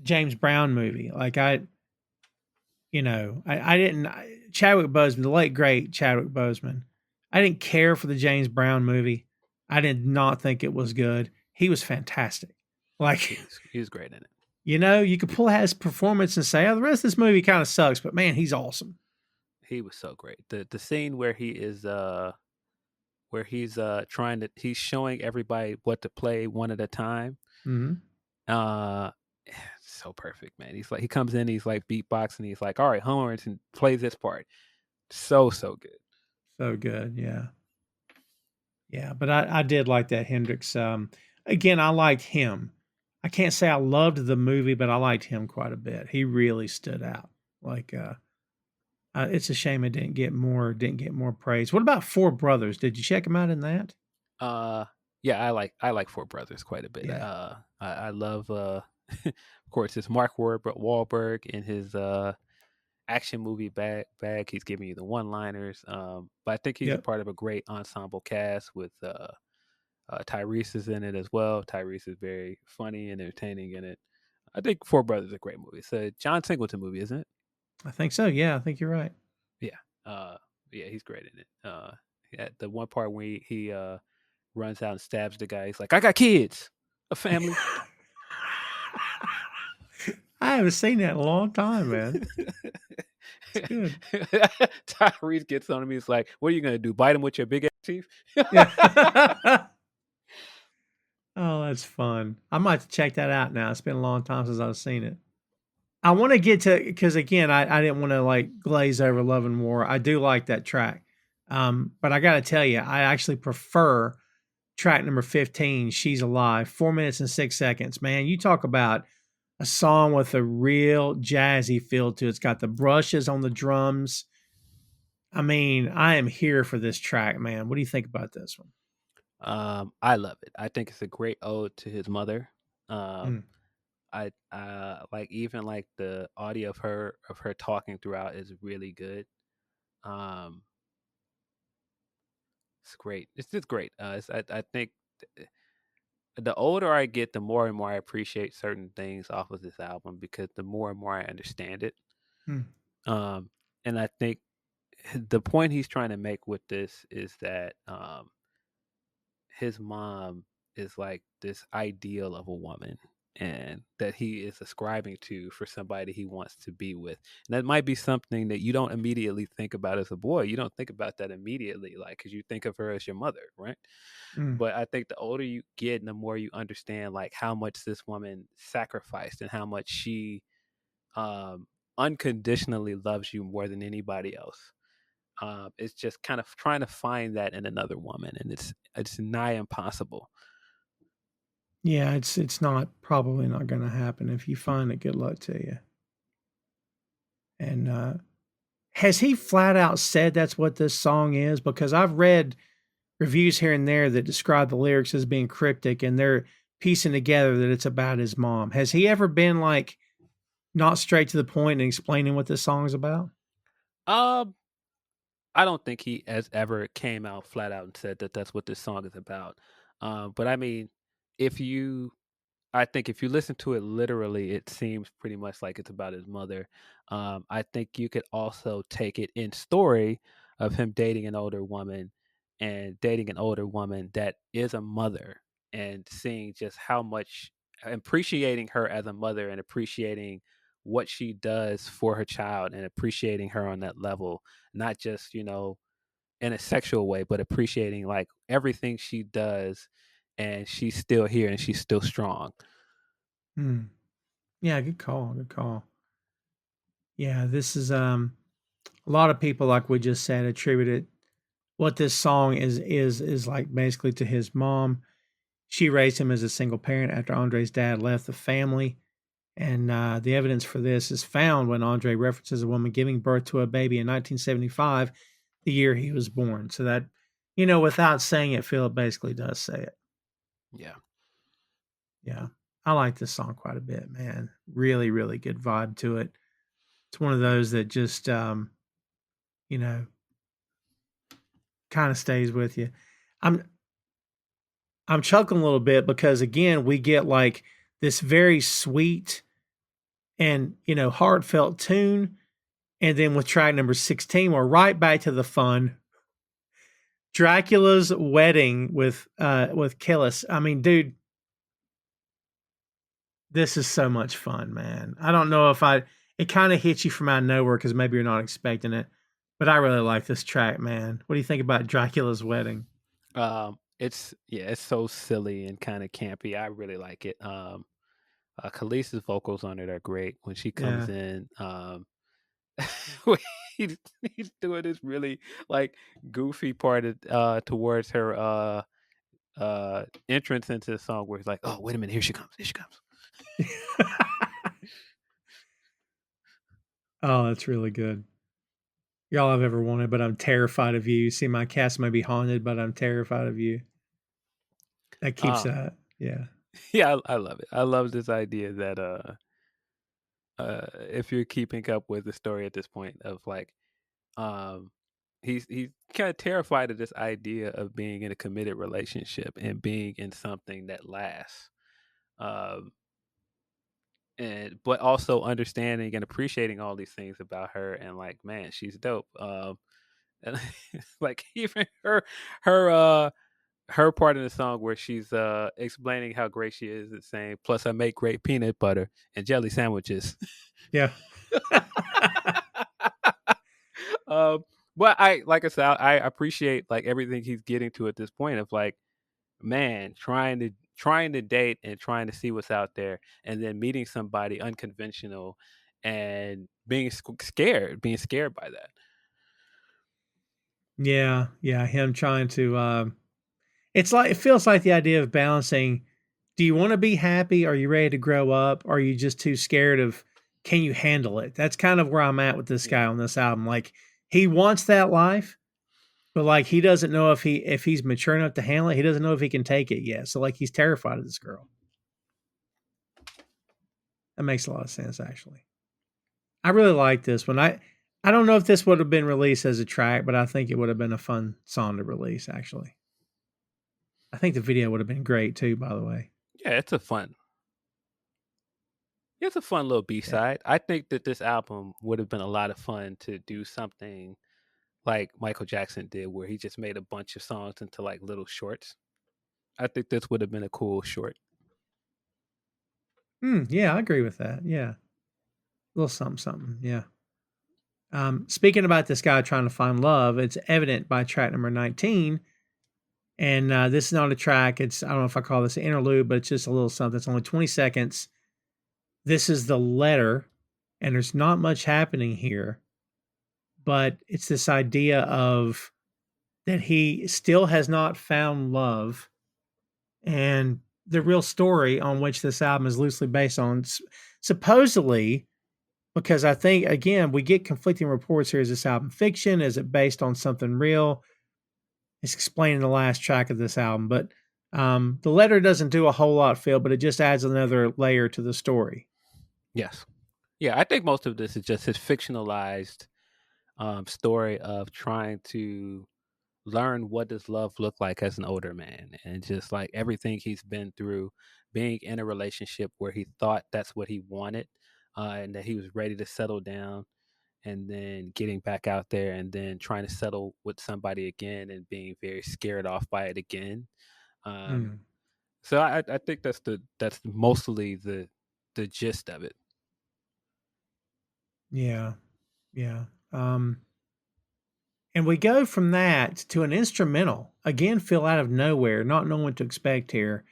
James Brown movie. Like I didn't Chadwick Boseman, the late great Chadwick Boseman. I didn't care for the James Brown movie. I did not think it was good. He was fantastic. Like, he was great in it. you could pull out his performance and say, "Oh, the rest of this movie kind of sucks," but man, he's awesome. He was so great. The scene where he's trying to he's showing everybody what to play one at a time. Hmm. Uh so perfect, man. He's like he comes in, he's like beatboxing, he's like, all right, horns, and plays this part. So good. So good, yeah, yeah. But I did like that Hendrix. Again, I liked him. I can't say I loved the movie, but I liked him quite a bit. He really stood out. Like, it's a shame it didn't get more praise. What about Four Brothers? Did you check him out in that? Uh, yeah, I like Four Brothers quite a bit. Yeah. I love of course it's Mark Wahlberg in his action movie bag. He's giving you the one liners. But I think he's a Yep. part of a great ensemble cast with Tyrese is in it as well. Tyrese is very funny and entertaining in it. I think Four Brothers is a great movie. It's a John Singleton movie, isn't it? I think so. Yeah, I think you're right. Yeah. Yeah, he's great in it. Yeah, the one part where he runs out and stabs the guy. He's like, "I got kids, a family." I haven't seen that in a long time, man. It's good. Tyrese gets on him. He's like, "What are you gonna do? Bite him with your big ass teeth?" Yeah. Oh, that's fun. I might have to check that out now. It's been a long time since I've seen it. I want to get to because again, I didn't want to like glaze over Love and War. I do like that track. But I gotta tell you, I actually prefer track number 15, She's Alive, 4 minutes and 6 seconds. Man, you talk about a song with a real jazzy feel to it. It's got the brushes on the drums. I mean, I am here for this track, man. What do you think about this one? I love it. I think it's a great ode to his mother. Mm. Um, I like even like the audio of her talking throughout is really good. Um, it's great. It's just great. I think the older I get, the more and more I appreciate certain things off of this album because the more and more I understand it. Mm. Um, and I think the point he's trying to make with this is that his mom is like this ideal of a woman and that he is ascribing to for somebody he wants to be with. And that might be something that you don't immediately think about as a boy. You don't think about that immediately, like, because you think of her as your mother, right? Mm. But I think the older you get and the more you understand, like, how much this woman sacrificed and how much she um, unconditionally loves you more than anybody else. It's just kind of trying to find that in another woman, and it's nigh impossible. Yeah, it's not probably not going to happen. If you find it, good luck to you. And has he flat out said that's what this song is? Because I've read reviews here and there that describe the lyrics as being cryptic, and they're piecing together that it's about his mom. Has he ever been like not straight to the point and explaining what this song is about? Um, I don't think he has ever came out flat out and said that that's what this song is about. But I mean, if you I think if you listen to it literally, it seems pretty much like it's about his mother. I think you could also take it in story of him dating an older woman and dating an older woman that is a mother and seeing just how much appreciating her as a mother and appreciating what she does for her child and appreciating her on that level, not just, in a sexual way, but appreciating like everything she does and she's still here and she's still strong. Hmm. Yeah, good call. Good call. Yeah, this is a lot of people, like we just said, attributed what this song is like basically to his mom. She raised him as a single parent after Andre's dad left the family. And the evidence for this is found when Andre references a woman giving birth to a baby in 1975, the year he was born. So that, without saying it, Philip basically does say it. Yeah. Yeah. I like this song quite a bit, man. Really, really good vibe to it. It's one of those that just, you know, kind of stays with you. I'm I'm chuckling a little bit because again, we get like this very sweet and heartfelt tune. And then with track number 16, we're right back to the fun. Dracula's Wedding with Killis. I mean, dude, this is so much fun, man. I don't know if it kind of hits you from out of nowhere because maybe you're not expecting it. But I really like this track, man. What do you think about Dracula's Wedding? It's so silly and kind of campy. I really like it. Khaleesi's vocals on it are great when she comes Yeah. in. When he's, he's doing this really like goofy part towards her entrance into the song where he's like, "Oh, wait a minute, here she comes." Oh, that's really good. Y'all I've ever wanted, but I'm terrified of you. See, my cast may be haunted, but I'm terrified of you. That keeps Uh that. Yeah. yeah, I love it. I love this idea that if you're keeping up with the story at this point of like um he's kind of terrified of this idea of being in a committed relationship and being in something that lasts. Um and but also understanding and appreciating all these things about her and like, man, she's dope. And like even her her part in the song where she's explaining how great she is and saying, plus I make great peanut butter and jelly sandwiches. Yeah. um but I like I said, I appreciate like everything he's getting to at this point of like, man, trying to date and trying to see what's out there and then meeting somebody unconventional and being scared by that. Yeah, yeah, him trying to, it feels like the idea of balancing do you want to be happy? Are you ready to grow up? Or are you just too scared of, can you handle it? That's kind of where I'm at with this Yeah. guy on this album. Like, he wants that life, but like he doesn't know if he's mature enough to handle it. He doesn't know if he can take it yet. So like he's terrified of this girl. That makes a lot of sense, actually. I really like this one. I don't know if this would have been released as a track, but I think it would have been a fun song to release, actually. I think the video would have been great too, by the way. Yeah, it's a fun little B Yeah. side. I think that this album would have been a lot of fun to do something like Michael Jackson did, where he just made a bunch of songs into like little shorts. I think this would have been a cool short. Yeah, I agree with that. Yeah. A little something, something. Yeah. Speaking about this guy trying to find love, it's evident by track number 19. And this is not a track. I don't know if I call this an interlude, but it's just a little something. It's only 20 seconds. This is the letter, and there's not much happening here, but it's this idea of that he still has not found love. And the real story on which this album is loosely based on, supposedly, because I think, again, we get conflicting reports here. Is this album fiction? Is it based on something real? It's explained in the last track of this album, but the letter doesn't do a whole lot, Phil, but it just adds another layer to the story. Yes. Yeah, I think most of this is just his fictionalized story of trying to learn what does love look like as an older man, and just like everything he's been through, being in a relationship where he thought that's what he wanted, and that he was ready to settle down, and then getting back out there and then trying to settle with somebody again and being very scared off by it again. Um, Mm, so I think that's mostly the gist of it. yeah, yeah. And we go from that to an instrumental. Again, Phil, out of nowhere, not knowing what to expect here.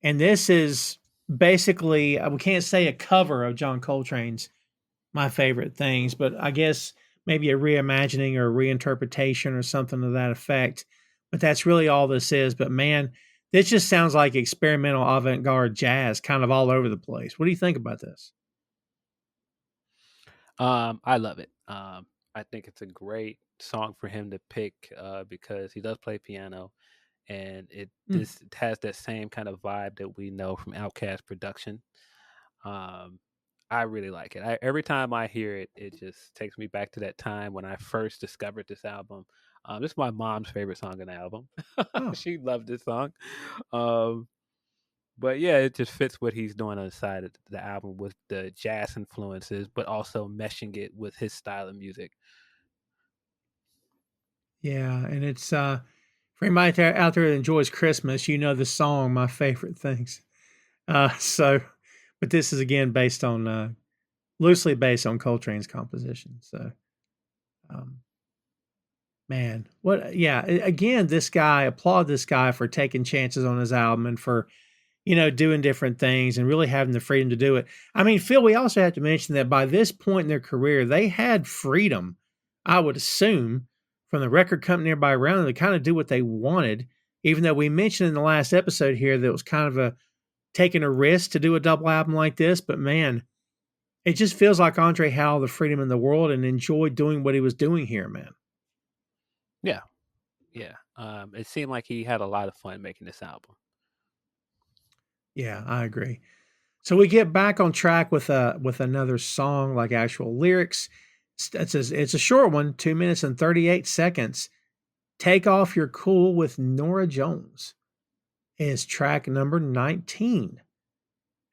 And this is basically, we can't say a cover of John Coltrane's My Favorite Things, but I guess maybe a reimagining or a reinterpretation or something to that effect. But that's really all this is. But man, this just sounds like experimental avant garde jazz kind of all over the place. What do you think about this? I love it. I think it's a great song for him to pick because he does play piano, and Mm, it has that same kind of vibe that we know from Outkast production. Um, I really like it. Every time I hear it, it just takes me back to that time when I first discovered this album. This is my mom's favorite song on the album. oh, She loved this song. Um, but yeah, it just fits what he's doing on the side of the album with the jazz influences, but also meshing it with his style of music. yeah. And it's for anybody out there that enjoys Christmas, you know the song My Favorite Things. So, but this is again based on loosely based on Coltrane's composition. So, um, man, what? Yeah, again, this guy applaud this guy for taking chances on his album and for doing different things and really having the freedom to do it. I mean, Phil, we also have to mention that by this point in their career, they had freedom, I would assume, from the record company everybody around them to kind of do what they wanted. Even though we mentioned in the last episode here that it was kind of a taking a risk to do a double album like this, but man, it just feels like Andre had all the freedom in the world and enjoyed doing what he was doing here, man. Yeah, yeah. It seemed like he had a lot of fun making this album. Yeah, I agree. So we get back on track with another song, like actual lyrics. It's a short one, 2 minutes and 38 seconds. Take Off Your Cool with Nora Jones is track number 19.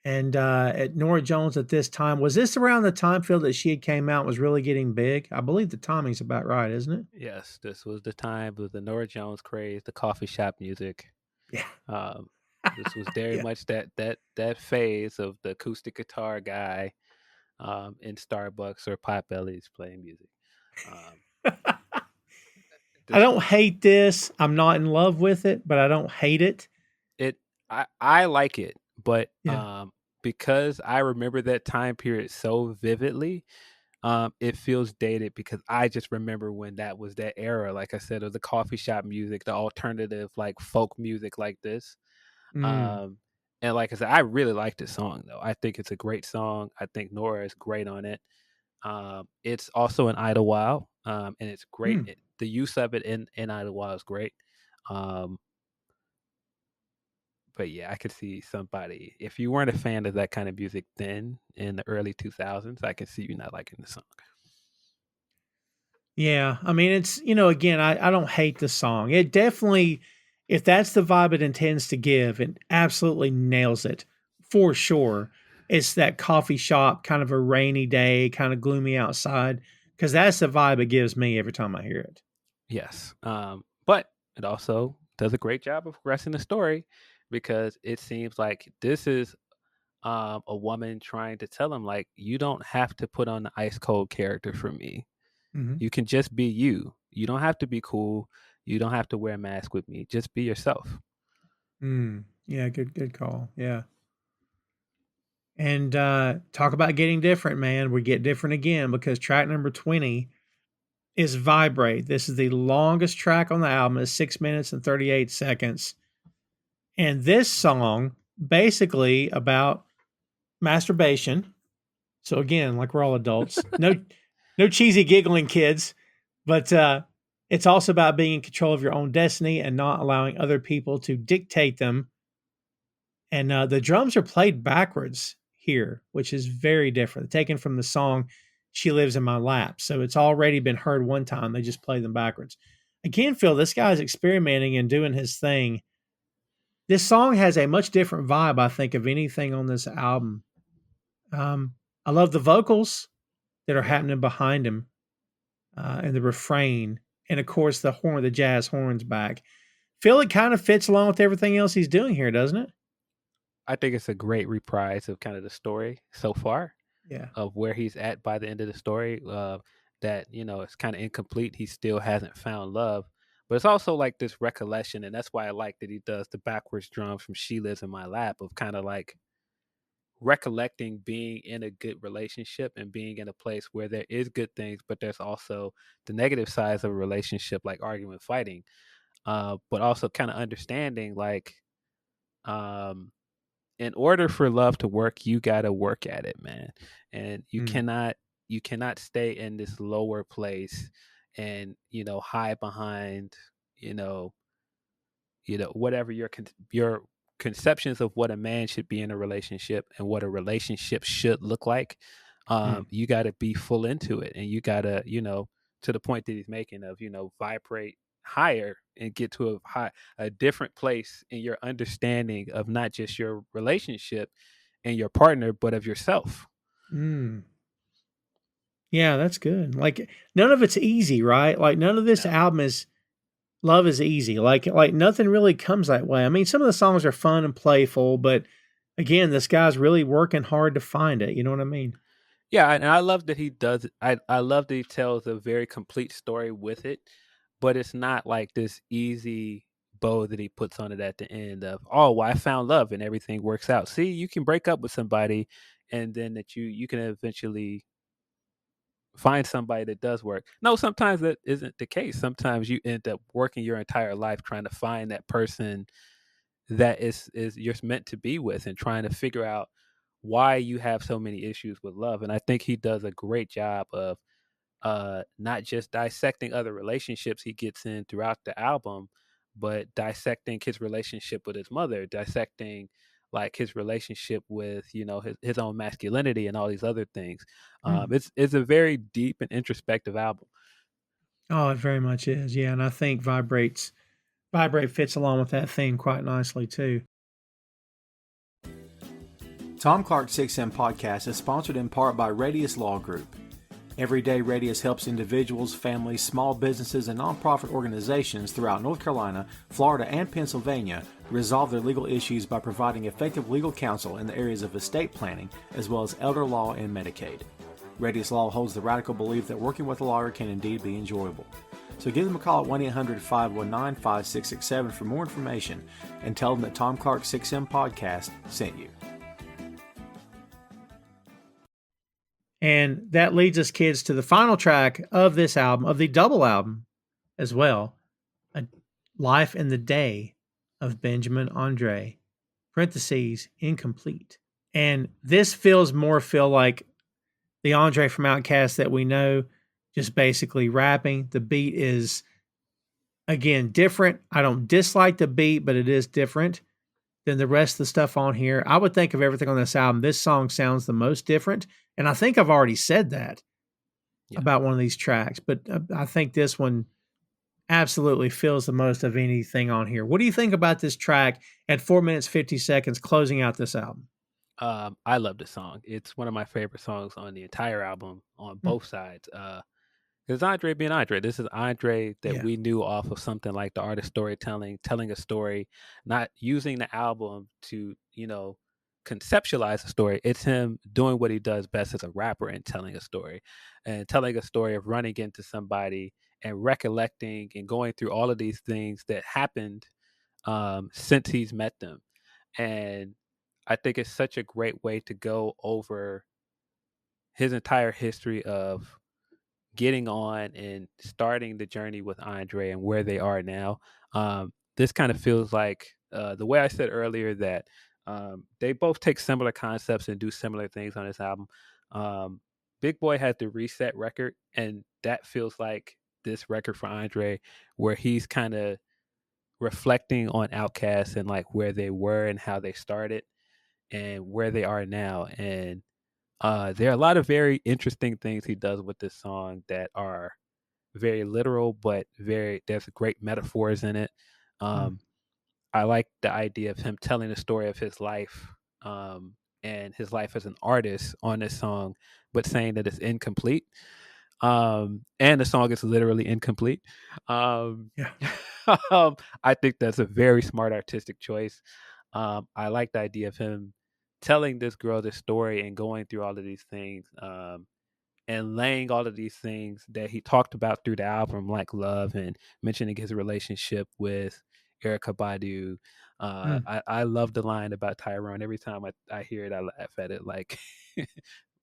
And at Nora Jones at this time, was this around the time, Phil, that she had came out and was really getting big? I believe the timing's about right, isn't it? Yes, this was the time of the Nora Jones craze, the coffee shop music. Yeah. Um, this was very Yeah. much that phase of the acoustic guitar guy in Starbucks or Potbelly's playing music. Um, I this don't was hate this. I'm not in love with it, but I don't hate it. it. I like it, but Yeah. because I remember that time period so vividly, it feels dated because I just remember when that was that era. Like I said, of the coffee shop music, the alternative like folk music like this. Mm. Um, And like I said, I really like this song though. I think it's a great song. I think Nora is great on it. It's also in Idlewild, and it's great. Hmm. The use of it in Idlewild is great. Um, but yeah, I could see somebody, if you weren't a fan of that kind of music then in the early 2000s, I can see you not liking the song. Yeah, I mean, it's again, I don't hate the song. It definitely, if that's the vibe it intends to give, it absolutely nails it for sure. It's that coffee shop, kind of a rainy day, kind of gloomy outside, because that's the vibe it gives me every time I hear it. Yes. But it also does a great job of progressing the story because it seems like this is a woman trying to tell him, like, you don't have to put on the ice cold character for me. Hmm. You can just be you. You don't have to be cool. You don't have to wear a mask with me. Just be yourself. Yeah, good call. Yeah. And talk about getting different, man. We get different again because track number 20 is Vibrate. This is the longest track on the album. It's 6 minutes and 38 seconds. And this song basically about masturbation. So again, like we're all adults. No cheesy giggling kids, but it's also about being in control of your own destiny and not allowing other people to dictate them. And the drums are played backwards here, which is very different. Taken from the song She Lives in My Lap. So it's already been heard one time. They just play them backwards. Again, Phil, this guy's experimenting and doing his thing. This song has a much different vibe, I think, of anything on this album. Um, I love the vocals that are Yeah. happening behind him, and the refrain, and of course the jazz horns back. Phil, it kind of fits along with everything else he's doing here, doesn't it? I think it's a great reprise of kind of the story so far Yeah. of where he's at by the end of the story. That, it's kind of incomplete. He still hasn't found love. But it's also like this recollection. And that's why I like that he does the backwards drums from She Lives in My Lap of kind of like recollecting being in a good relationship and being in a place where there is good things, but there's also the negative sides of a relationship, like arguing, fighting. But also kind of understanding like, um, in order for love to work, you got to work at it, man. And Mm, you cannot stay in this lower place and, hide behind, you know, whatever your conceptions of what a man should be in a relationship and what a relationship should look like. mm, You got to be full into it, and you got to, to the point that he's making of, vibrate higher and get to a different place in your understanding of not just your relationship and your partner, but of yourself. mm. Yeah, that's good. Like none of it's easy, right? Like none of this No. album is love is easy. Like nothing really comes that way. I mean, some of the songs are fun and playful, but again, this guy's really working hard to find it. You know what I mean? Yeah, and I love that he does it. I love that he tells a very complete story with it, but it's not like this easy bow that he puts on it at the end of, oh, well, I found love and everything works out. See, you can break up with somebody and then that you can eventually find somebody that does work. No, sometimes that isn't the case. Sometimes you end up working your entire life trying to find that person that is you're meant to be with and trying to figure out why you have so many issues with love. And I think he does a great job of not just dissecting other relationships he gets in throughout the album, but dissecting his relationship with his mother, dissecting like his relationship with, his own masculinity and all these other things. Mm. It's a very deep and introspective album. Oh, it very much is. Yeah, and I think Vibrate fits along with that theme quite nicely too. Tom Clark 6M Podcast is sponsored in part by Radius Law Group. Every day, Radius helps individuals, families, small businesses, and nonprofit organizations throughout North Carolina, Florida, and Pennsylvania resolve their legal issues by providing effective legal counsel in the areas of estate planning, as well as elder law and Medicaid. Radius Law holds the radical belief that working with a lawyer can indeed be enjoyable. So give them a call at 1-800-519-5667 for more information and tell them that Tom Clark 6M Podcast sent you. And that leads us, kids, to the final track of this album, of the double album as well, A Life in the Day of Benjamin Andre. parentheses, incomplete. And this feels more feel like the Andre from Outkast that we know, just basically rapping. The beat is, again, different. I don't dislike the beat, but it is different than the rest of the stuff on here. I would think of everything on this album, this song sounds the most different. And I think I've already said that Yeah. about one of these tracks, but I think this one absolutely feels the most of anything on here. What do you think about this track at 4 minutes 50 seconds closing out this album? I love this song. It's one of my favorite songs on the entire album on Mm, both sides. Because Andre being Andre, this is Andre that yeah. we knew off of something like the art of storytelling, telling a story, not using the album to, conceptualize a story. It's him doing what he does best as a rapper and telling a story, and telling a story of running into somebody and recollecting and going through all of these things that happened since he's met them. And I think it's such a great way to go over his entire history of getting on and starting the journey with Andre and where they are now. This kind of feels like the way I said earlier that they both take similar concepts and do similar things on this album. Um, Big Boy had the Reset record, and that feels like this record for Andre, where he's kind of reflecting on Outkast and like where they were and how they started and where they are now. And there are a lot of very interesting things he does with this song that are very literal, but there's great metaphors in it. Mm, Um, I like the idea of him telling the story of his life and his life as an artist on this song, but saying that it's incomplete. And the song is literally incomplete. Um, yeah. I think that's a very smart artistic choice. I like the idea of him telling this girl this story and going through all of these things. And laying all of these things that he talked about through the album, like love and mentioning his relationship with Erica Badu. Mm. I love the line about Tyrone. Every time I hear it, I laugh at it. Like,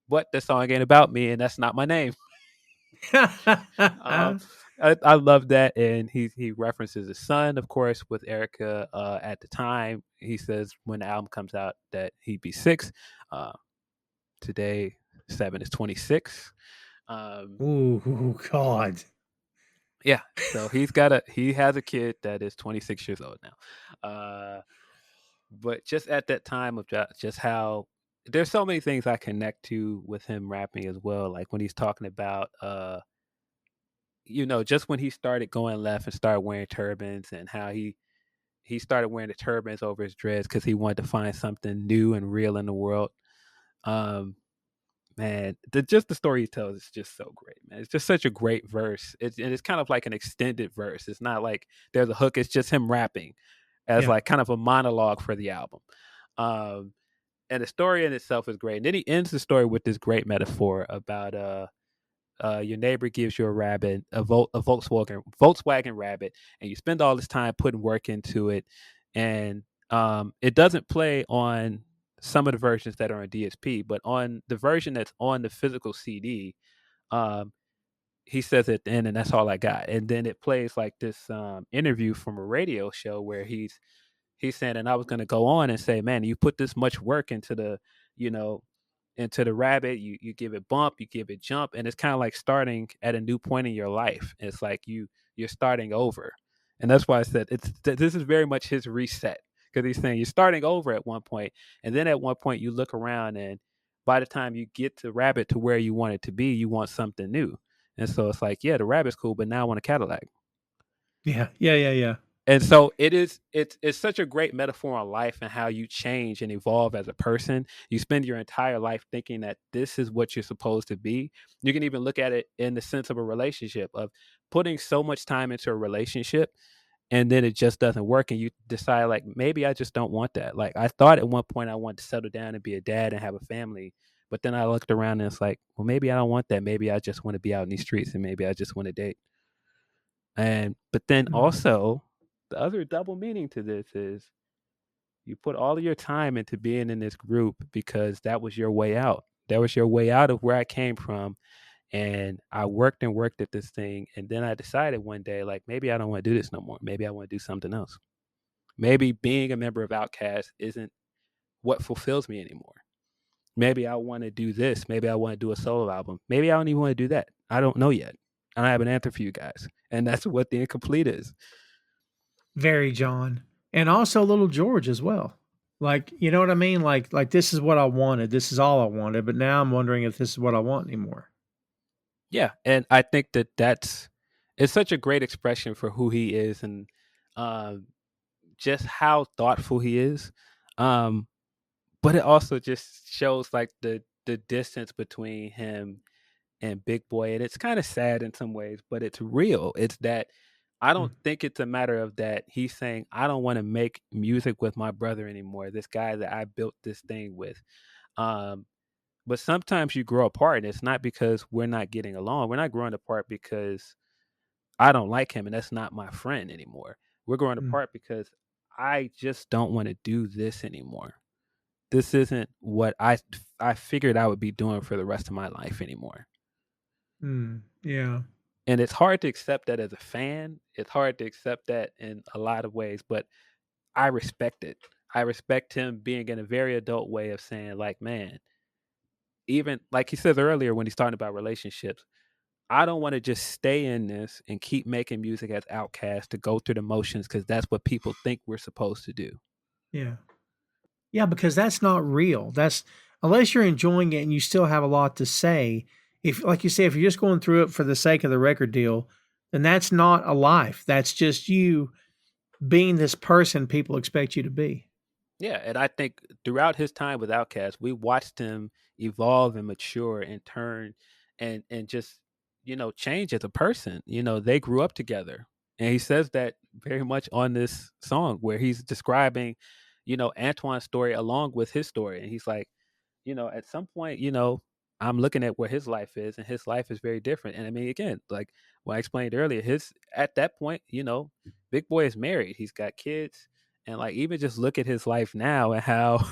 what the song ain't about me, and that's not my name. Uh, I love that, and he references his son, of course, with Erica. At the time, he says when the album comes out that he'd be 6. Uh, Today, 7 is 26. Um, Ooh, God. Yeah, so he has a kid that is 26 years old now. But just at that time of just how there's so many things I connect to with him rapping as well. Like when he's talking about just when he started going left and started wearing turbans and how he started wearing the turbans over his dreads because he wanted to find something new and real in the world. Um, Man, just the story he tells is just so great, man. It's just such a great verse. It's kind of like an extended verse. It's not like there's a hook. It's just him rapping as Yeah. like kind of a monologue for the album. Um, and the story in itself is great. And then he ends the story with this great metaphor about your neighbor gives you a rabbit, a Volkswagen rabbit, and you spend all this time putting work into it, and it doesn't play on some of the versions that are on DSP, but on the version that's on the physical CD, um, he says at the end, and that's all I got. And then it plays like this interview from a radio show where he's saying, and I was going to go on and say, man, you put this much work into you know, into the rabbit, you give it bump, you give it jump, and it's kind of like starting at a new point in your life. It's like you're starting over, and that's why I said this is very much his reset because he's saying you're starting over at one point, and then at one point you look around, and by the time you get to rabbit to where you want it to be, you want something new, and so it's like yeah, the rabbit's cool, but now I want a Cadillac. Yeah. Yeah. Yeah. Yeah. And so it's such a great metaphor on life and how you change and evolve as a person. You spend your entire life thinking that this is what you're supposed to be. You can even look at it in the sense of a relationship of putting so much time into a relationship and then it just doesn't work and you decide like maybe I just don't want that. Like I thought at one point I wanted to settle down and be a dad and have a family, but then I looked around and it's like, well maybe I don't want that. Maybe I just want to be out in these streets and maybe I just want to date. And but then Mm. also the other double meaning to this is you put all of your time into being in this group because that was your way out. That was your way out of where I came from. And I worked and worked at this thing. And then I decided one day, like, maybe I don't want to do this no more. Maybe I want to do something else. Maybe being a member of Outkast isn't what fulfills me anymore. Maybe I want to do this. Maybe I want to do a solo album. Maybe I don't even want to do that. I don't know yet. And I have an answer for you guys. And that's what the incomplete is. Very John. And also little George as well. Like, you know what I mean? Like this is what I wanted. This is all I wanted, but now I'm wondering if this is what I want anymore. Yeah. And I think that it's such a great expression for who he is and um, just how thoughtful he is. Um, but it also just shows like the distance between him and Big Boy, and it's kind of sad in some ways, but it's real. It's that I Mm, don't think it's a matter of that he's saying I don't want to make music with my brother anymore. This guy that I built this thing with. Um, but sometimes you grow apart, and it's not because we're not getting along. We're not growing apart because I don't like him, and that's not my friend anymore. We're growing mm, apart because I just don't want to do this anymore. This isn't what I figured I would be doing for the rest of my life anymore. yeah. And it's hard to accept that as a fan. It's hard to accept that in a lot of ways, but I respect it. I respect him being in a very adult way of saying, like, man, even like he says earlier when he's talking about relationships, I don't want to just stay in this and keep making music as Outkast to go through the motions because that's what people think we're supposed to do. Yeah. Yeah, because that's not real. That's unless you're enjoying it and you still have a lot to say. If, like you say, if you're just going through it for the sake of the record deal, then that's not a life. That's just you being this person people expect you to be. Yeah, and I think throughout his time with Outkast, we watched him evolve and mature and turn and just change as a person. They grew up together, and he says that very much on this song where he's describing, Antoine's story along with his story, and he's like, at some point, I'm looking at where his life is, and his life is very different. And I mean, again, like what I explained earlier, his at that point, Big Boy is married, he's got kids, and like even just look at his life now and how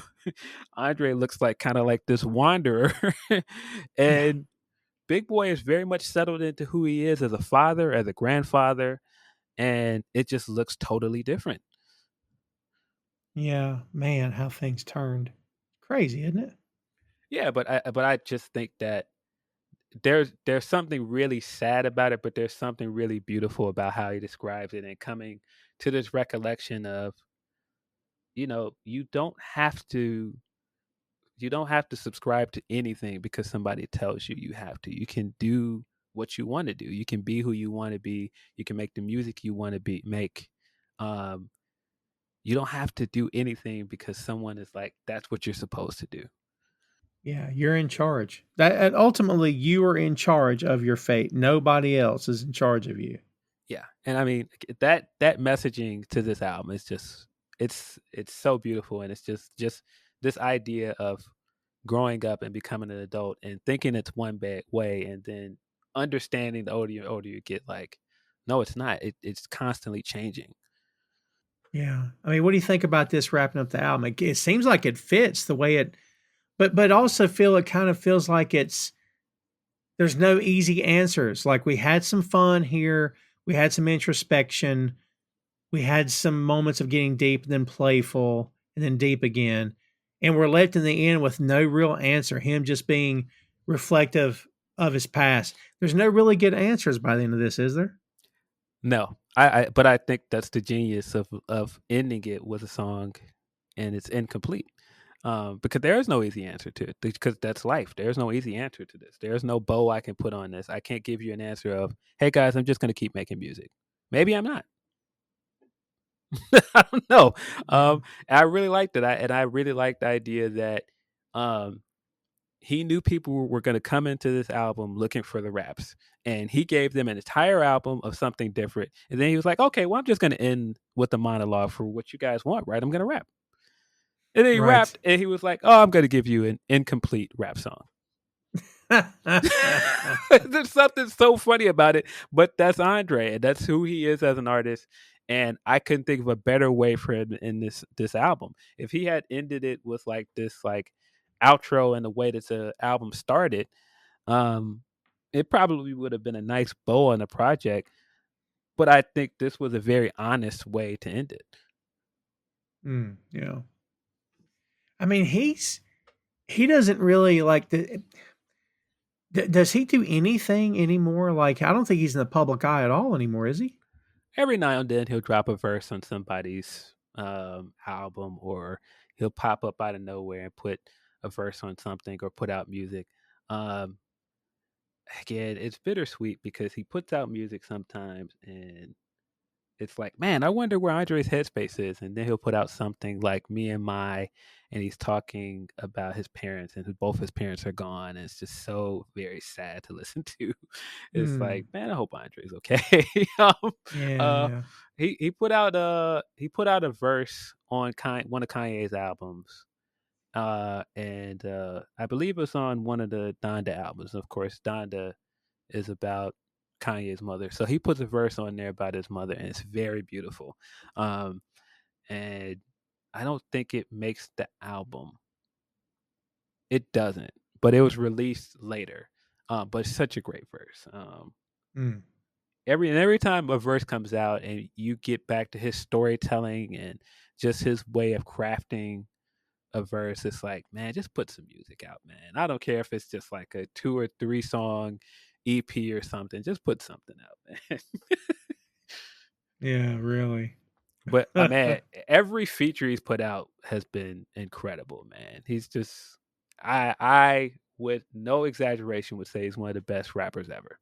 Andre looks like kind of like this wanderer, Yeah. and Big Boy is very much settled into who he is as a father, as a grandfather, and it just looks totally different. Yeah. Man, how things turned. Crazy, isn't it? Yeah, but I just think that there's something really sad about it, but there's something really beautiful about how he describes it and coming to this recollection of, you don't have to subscribe to anything because somebody tells you you have to. You can do what you want to do. You can be who you want to be. You can make the music you want to make. Um, you don't have to do anything because someone is like, that's what you're supposed to do. Yeah, you're in charge. That and ultimately you are in charge of your fate. Nobody else is in charge of you. Yeah, and I mean that messaging to this album is just it's so beautiful, and it's just this idea of growing up and becoming an adult and thinking it's one bad way, and then understanding the older you get, like, no, it's not. It's constantly changing. Yeah. I mean, what do you think about this wrapping up the album? It seems like it fits the way it, but also feel it kind of feels like there's no easy answers. Like we had some fun here, we had some introspection, we had some moments of getting deep and then playful and then deep again. And we're left in the end with no real answer, him just being reflective of his past. There's no really good answers by the end of this, is there? No, but I think that's the genius of ending it with a song, and it's incomplete. Because there is no easy answer to it. Because that's life. There's no easy answer to this. There's no bow I can put on this. I can't give you an answer of, hey guys, I'm just going to keep making music. Maybe I'm not. I don't know. Yeah. I really liked it. I really liked the idea that um, he knew people were going to come into this album looking for the raps, and he gave them an entire album of something different. And then he was like, "Okay, well, I'm just going to end with the monologue for what you guys want, right? I'm going to rap." And then he Right. rapped, and he was like, "Oh, I'm going to give you an incomplete rap song." There's something so funny about it, but that's Andre, and that's who he is as an artist. And I couldn't think of a better way for him in this album. If he had ended it with like this like outro and the way that the album started, um, it probably would have been a nice bow on the project. But I think this was a very honest way to end it. Yeah. I mean, he doesn't really like the. Does he do anything anymore? Like, I don't think he's in the public eye at all anymore, is he? Every now and then he'll drop a verse on somebody's album, or he'll pop up out of nowhere and put a verse on something or put out music. Um, Again, it's bittersweet because he puts out music sometimes and it's like, man, I wonder where Andre's headspace is. And then he'll put out something like Me and My, and he's talking about his parents, and both his parents are gone. And it's just so very sad to listen to. It's Hmm. like, man, I hope Andre's okay. um, Yeah, uh, yeah. he put out a verse on one of Kanye's albums. And I believe it's on one of the Donda albums. Of course, Donda is about Kanye's mother. So he puts a verse on there about his mother, and it's very beautiful. Um, and I don't think it makes the album. It doesn't, but it was released later. But it's such a great verse. Mm. Every time a verse comes out and you get back to his storytelling and just his way of crafting a verse, it's like, man, just put some music out, man. I don't care if it's just like a 2 or 3 song EP or something. Just put something out, man. Yeah, really. But I mean, every feature he's put out has been incredible, man. He's just, I with no exaggeration would say he's one of the best rappers ever.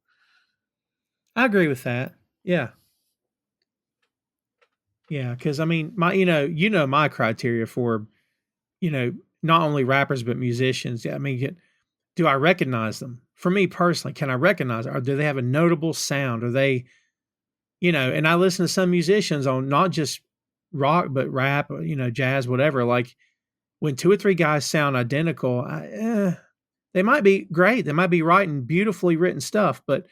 I agree with that. Yeah. Yeah, because I mean, my my criteria for you know not only rappers but musicians. Yeah, I mean, do I recognize them? For me personally, can I recognize or do they have a notable sound? Are they And I listen to some musicians on not just rock but rap, jazz, whatever. Like when two or three guys sound identical, they might be great. They might be writing beautifully written stuff, but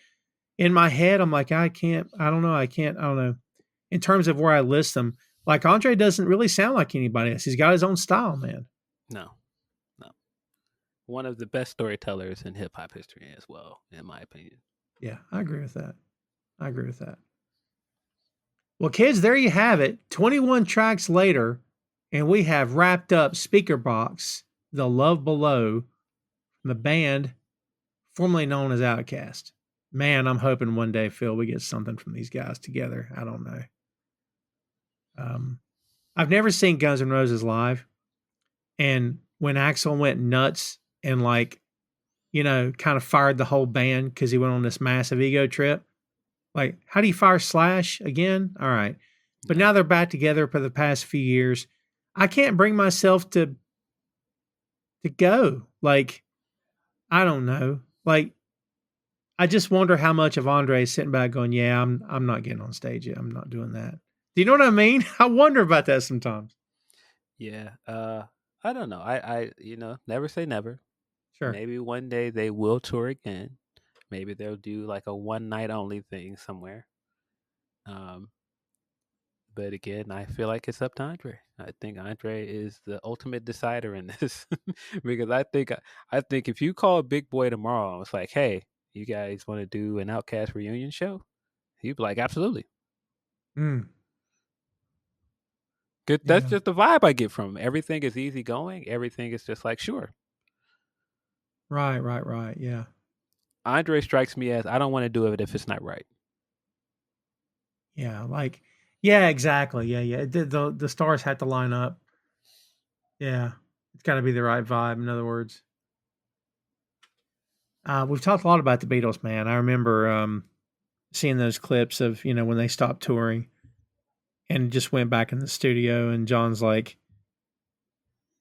in my head, I'm like, I can't. I don't know. I can't. I don't know. In terms of where I list them, like Andre doesn't really sound like anybody else. He's got his own style, man. No, no, one of the best storytellers in hip hop history as well, in my opinion. Yeah, I agree with that. I agree with that. Well, kids, there you have it. 21 tracks later, and we have wrapped up Speaker Box, The Love Below, from the band formerly known as Outkast. Man, I'm hoping one day, Phil, we get something from these guys together. I don't know. Um, I've never seen Guns N' Roses live, and when Axl went nuts and kind of fired the whole band because he went on this massive ego trip. Like, how do you fire Slash again? All right. But Yeah. now they're back together for the past few years. I can't bring myself to go. Like, I don't know. Like, I just wonder how much of Andre is sitting back going, "Yeah, I'm not getting on stage yet. I'm not doing that." Do you know what I mean? I wonder about that sometimes. Yeah. I don't know. Never say never. Sure. Maybe one day they will tour again. Maybe they'll do like a one night only thing somewhere. Um, but again, I feel like it's up to Andre. I think Andre is the ultimate decider in this because I think if you call Big Boy tomorrow, it's like, hey, you guys want to do an Outcast reunion show? He'd be like, absolutely. Mm, Good. That's yeah. just the vibe I get from him. Everything is easy going. Everything is just like, sure. Right, right, right. Yeah. Andre strikes me as I don't want to do it if it's not right. Yeah, yeah, exactly. Yeah, yeah. The stars had to line up. Yeah. It's got to be the right vibe, in other words. We've talked a lot about the Beatles, man. I remember seeing those clips of, when they stopped touring and just went back in the studio and John's like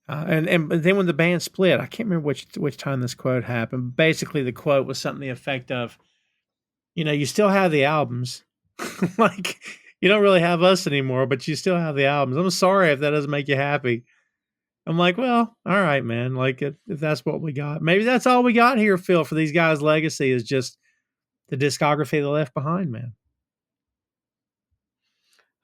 and but then when the band split, I can't remember which time this quote happened. Basically the quote was something to the effect of, you still have the albums. Like you don't really have us anymore, but you still have the albums. I'm sorry if that doesn't make you happy. I'm like, well, all right, man. Like if that's what we got, maybe that's all we got here, Phil, for these guys' legacy is just the discography they left behind, man.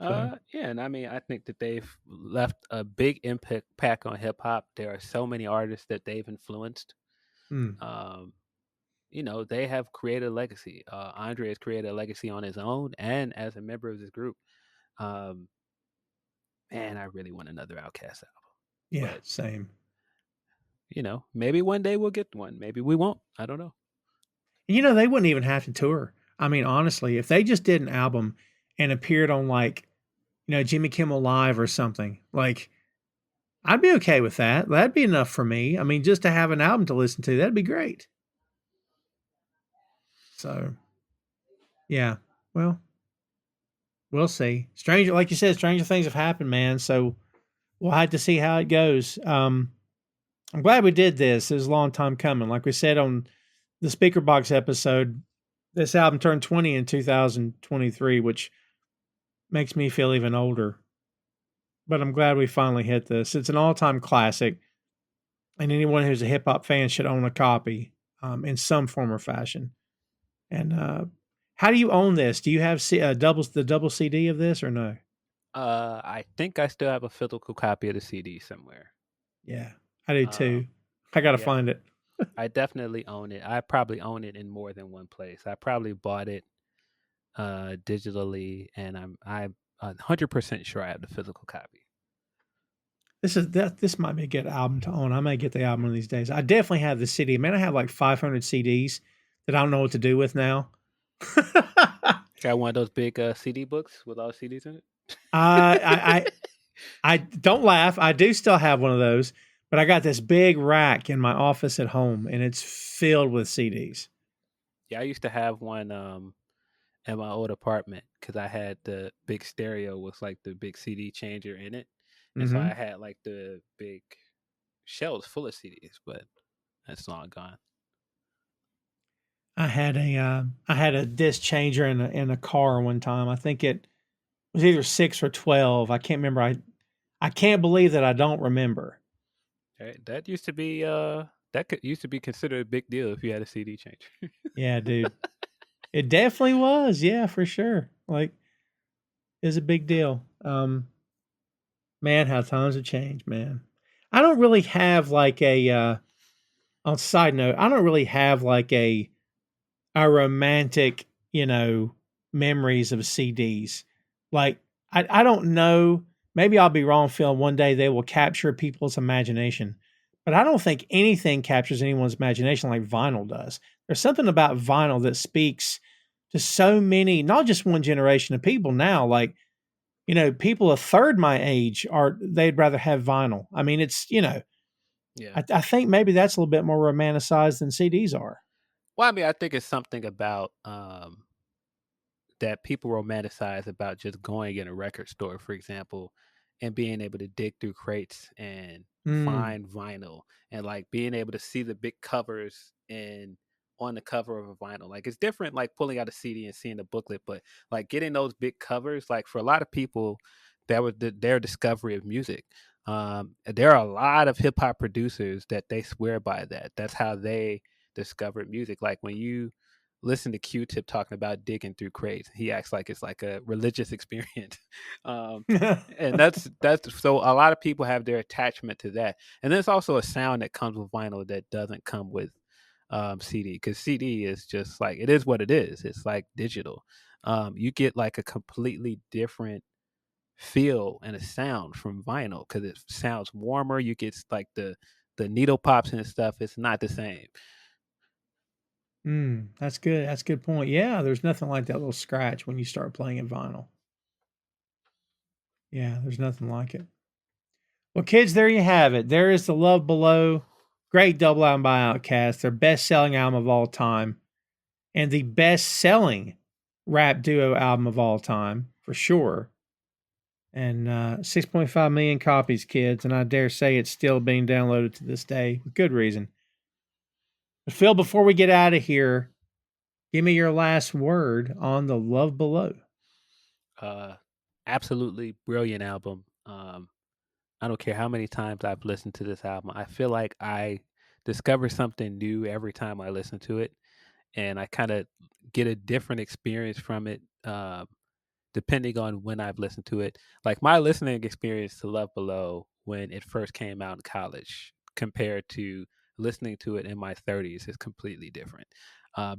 So, Yeah, and I mean, I think that they've left a big impact on hip hop. There are so many artists that they've influenced. mm, Um, they have created a legacy. Andre has created a legacy on his own and as a member of this group. Um, Man, I really want another Outkast album, yeah, but same. maybe one day we'll get one. Maybe we won't. I don't know. They wouldn't even have to tour. I mean, honestly, if they just did an album and appeared on like, Jimmy Kimmel Live or something, like I'd be okay with that. That'd be enough for me. I mean, just to have an album to listen to, that'd be great. So, yeah. Well, we'll see. Stranger, like you said, stranger things have happened, man. So we'll have to see how it goes. I'm glad we did this. It was a long time coming. Like we said on the Speaker Box episode, this album turned 20 in 2023, which makes me feel even older. But I'm glad we finally hit this. It's an all-time classic, and anyone who's a hip hop fan should own a copy in some form or fashion. And how do you own this? Do you have the double CD of this or no? I think I still have a physical copy of the CD somewhere. Yeah, I do too. Um, I gotta yeah, find it. I definitely own it. I probably own it in more than one place. I probably bought it digitally, and I'm 100% sure I have the physical copy. This might be a good album to own. I may get the album one of these days. I definitely have the CD. Man, I have like 500 CDs that I don't know what to do with now. Got one of those big CD books with all the CDs in it. I don't laugh. I do still have one of those, but I got this big rack in my office at home, and it's filled with CDs. Yeah, I used to have one in my old apartment because I had the big stereo with like the big CD changer in it, and so Mm-hmm. I had like the big shelves full of CDs, but that's long gone. I had a disc changer in a car one time. I think it was either 6 or 12. I can't remember. I can't believe that I don't remember. That used to be used to be considered a big deal if you had a CD changer. Yeah, dude. It definitely was. Yeah, for sure. Like, it's a big deal. Man, how times have changed, man. I don't really have like on a side note, I don't really have like a romantic, memories of CDs. Like, I don't know. Maybe I'll be wrong, Phil. One day they will capture people's imagination. But I don't think anything captures anyone's imagination like vinyl does. There's something about vinyl that speaks to so many, not just one generation of people now. Like, people a third my age they'd rather have vinyl. I mean, it's, Yeah. I think maybe that's a little bit more romanticized than CDs are. Well, I mean, I think it's something about that people romanticize about just going in a record store, for example, and being able to dig through crates and Mm. find vinyl and like being able to see the big covers and on the cover of a vinyl. Like it's different like pulling out a CD and seeing the booklet, but like getting those big covers, like for a lot of people, that was their discovery of music. There are a lot of hip hop producers that they swear by that. That's how they discovered music. Like when you listen to Q-Tip talking about digging through crates. He acts like it's like a religious experience, um, and that's so a lot of people have their attachment to that. And there's also a sound that comes with vinyl that doesn't come with CD because CD is just like it is what it is. It's like digital. You get like a completely different feel and a sound from vinyl because it sounds warmer. You get like the needle pops and stuff. It's not the same. That's good. That's a good point. Yeah, there's nothing like that little scratch when you start playing in vinyl. Yeah, there's nothing like it. Well, kids, there you have it. There is The Love Below. Great double album by Outkast, their best selling album of all time, and the best selling rap duo album of all time, for sure. And 6.5 million copies, kids. And I dare say it's still being downloaded to this day with good reason. But Phil, before we get out of here, give me your last word on The Love Below. Uh, Absolutely brilliant album. I don't care how many times I've listened to this album. I feel like I discover something new every time I listen to it, and I kind of get a different experience from it, depending on when I've listened to it. Like my listening experience to Love Below when it first came out in college, compared to listening to it in my 30s, is completely different.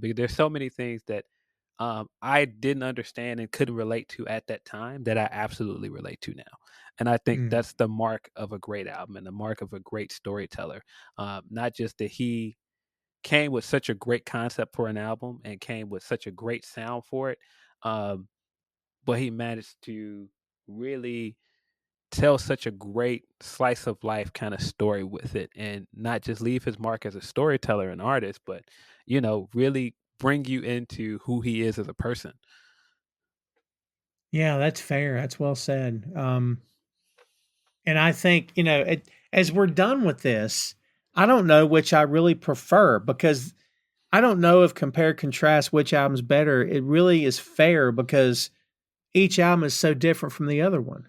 Because there's so many things that I didn't understand and couldn't relate to at that time that I absolutely relate to now. And I think Mm. that's the mark of a great album and the mark of a great storyteller. Not just that he came with such a great concept for an album and came with such a great sound for it, um, but he managed to really tell such a great slice of life kind of story with it, and not just leave his mark as a storyteller and artist, but really bring you into who he is as a person. Yeah, that's fair. That's well said. And I think, as we're done with this, I don't know which I really prefer because I don't know if compare contrast which album's better. It really is fair because each album is so different from the other one.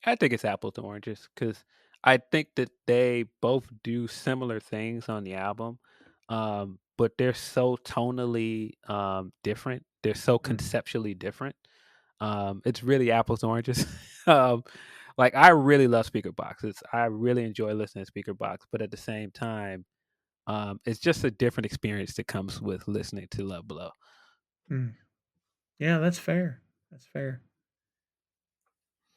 I think it's apples to oranges because I think that they both do similar things on the album, but they're so tonally different. They're so Mm. conceptually different. It's really apples to oranges. um, like I really love Speaker Box. I really enjoy listening to Speaker Box, but at the same time, it's just a different experience that comes with listening to Love Below. Mm. Yeah, that's fair. That's fair.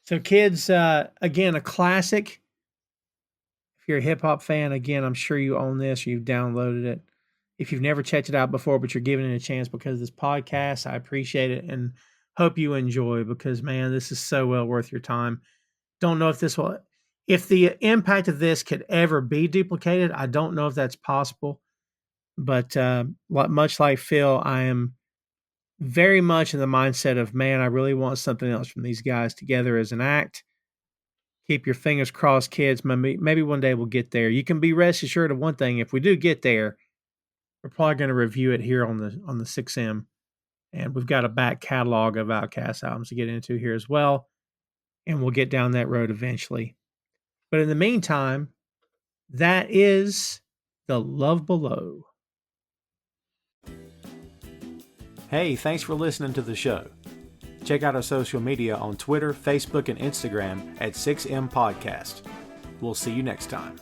So, kids, again, a classic. If you're a hip hop fan, again, I'm sure you own this or you've downloaded it. If you've never checked it out before, but you're giving it a chance because of this podcast, I appreciate it and hope you enjoy because, man, this is so well worth your time. Don't know if the impact of this could ever be duplicated. I don't know if that's possible, but much like Phil, I am very much in the mindset of, man, I really want something else from these guys together as an act. Keep your fingers crossed, kids. Maybe one day we'll get there. You can be rest assured of one thing: if we do get there, we're probably going to review it here on the 6M, and we've got a back catalog of Outkast albums to get into here as well, and we'll get down that road eventually. But in the meantime, that is the Love Below. Hey, thanks for listening to the show. Check out our social media on Twitter, Facebook, and Instagram at 6M Podcast. We'll see you next time.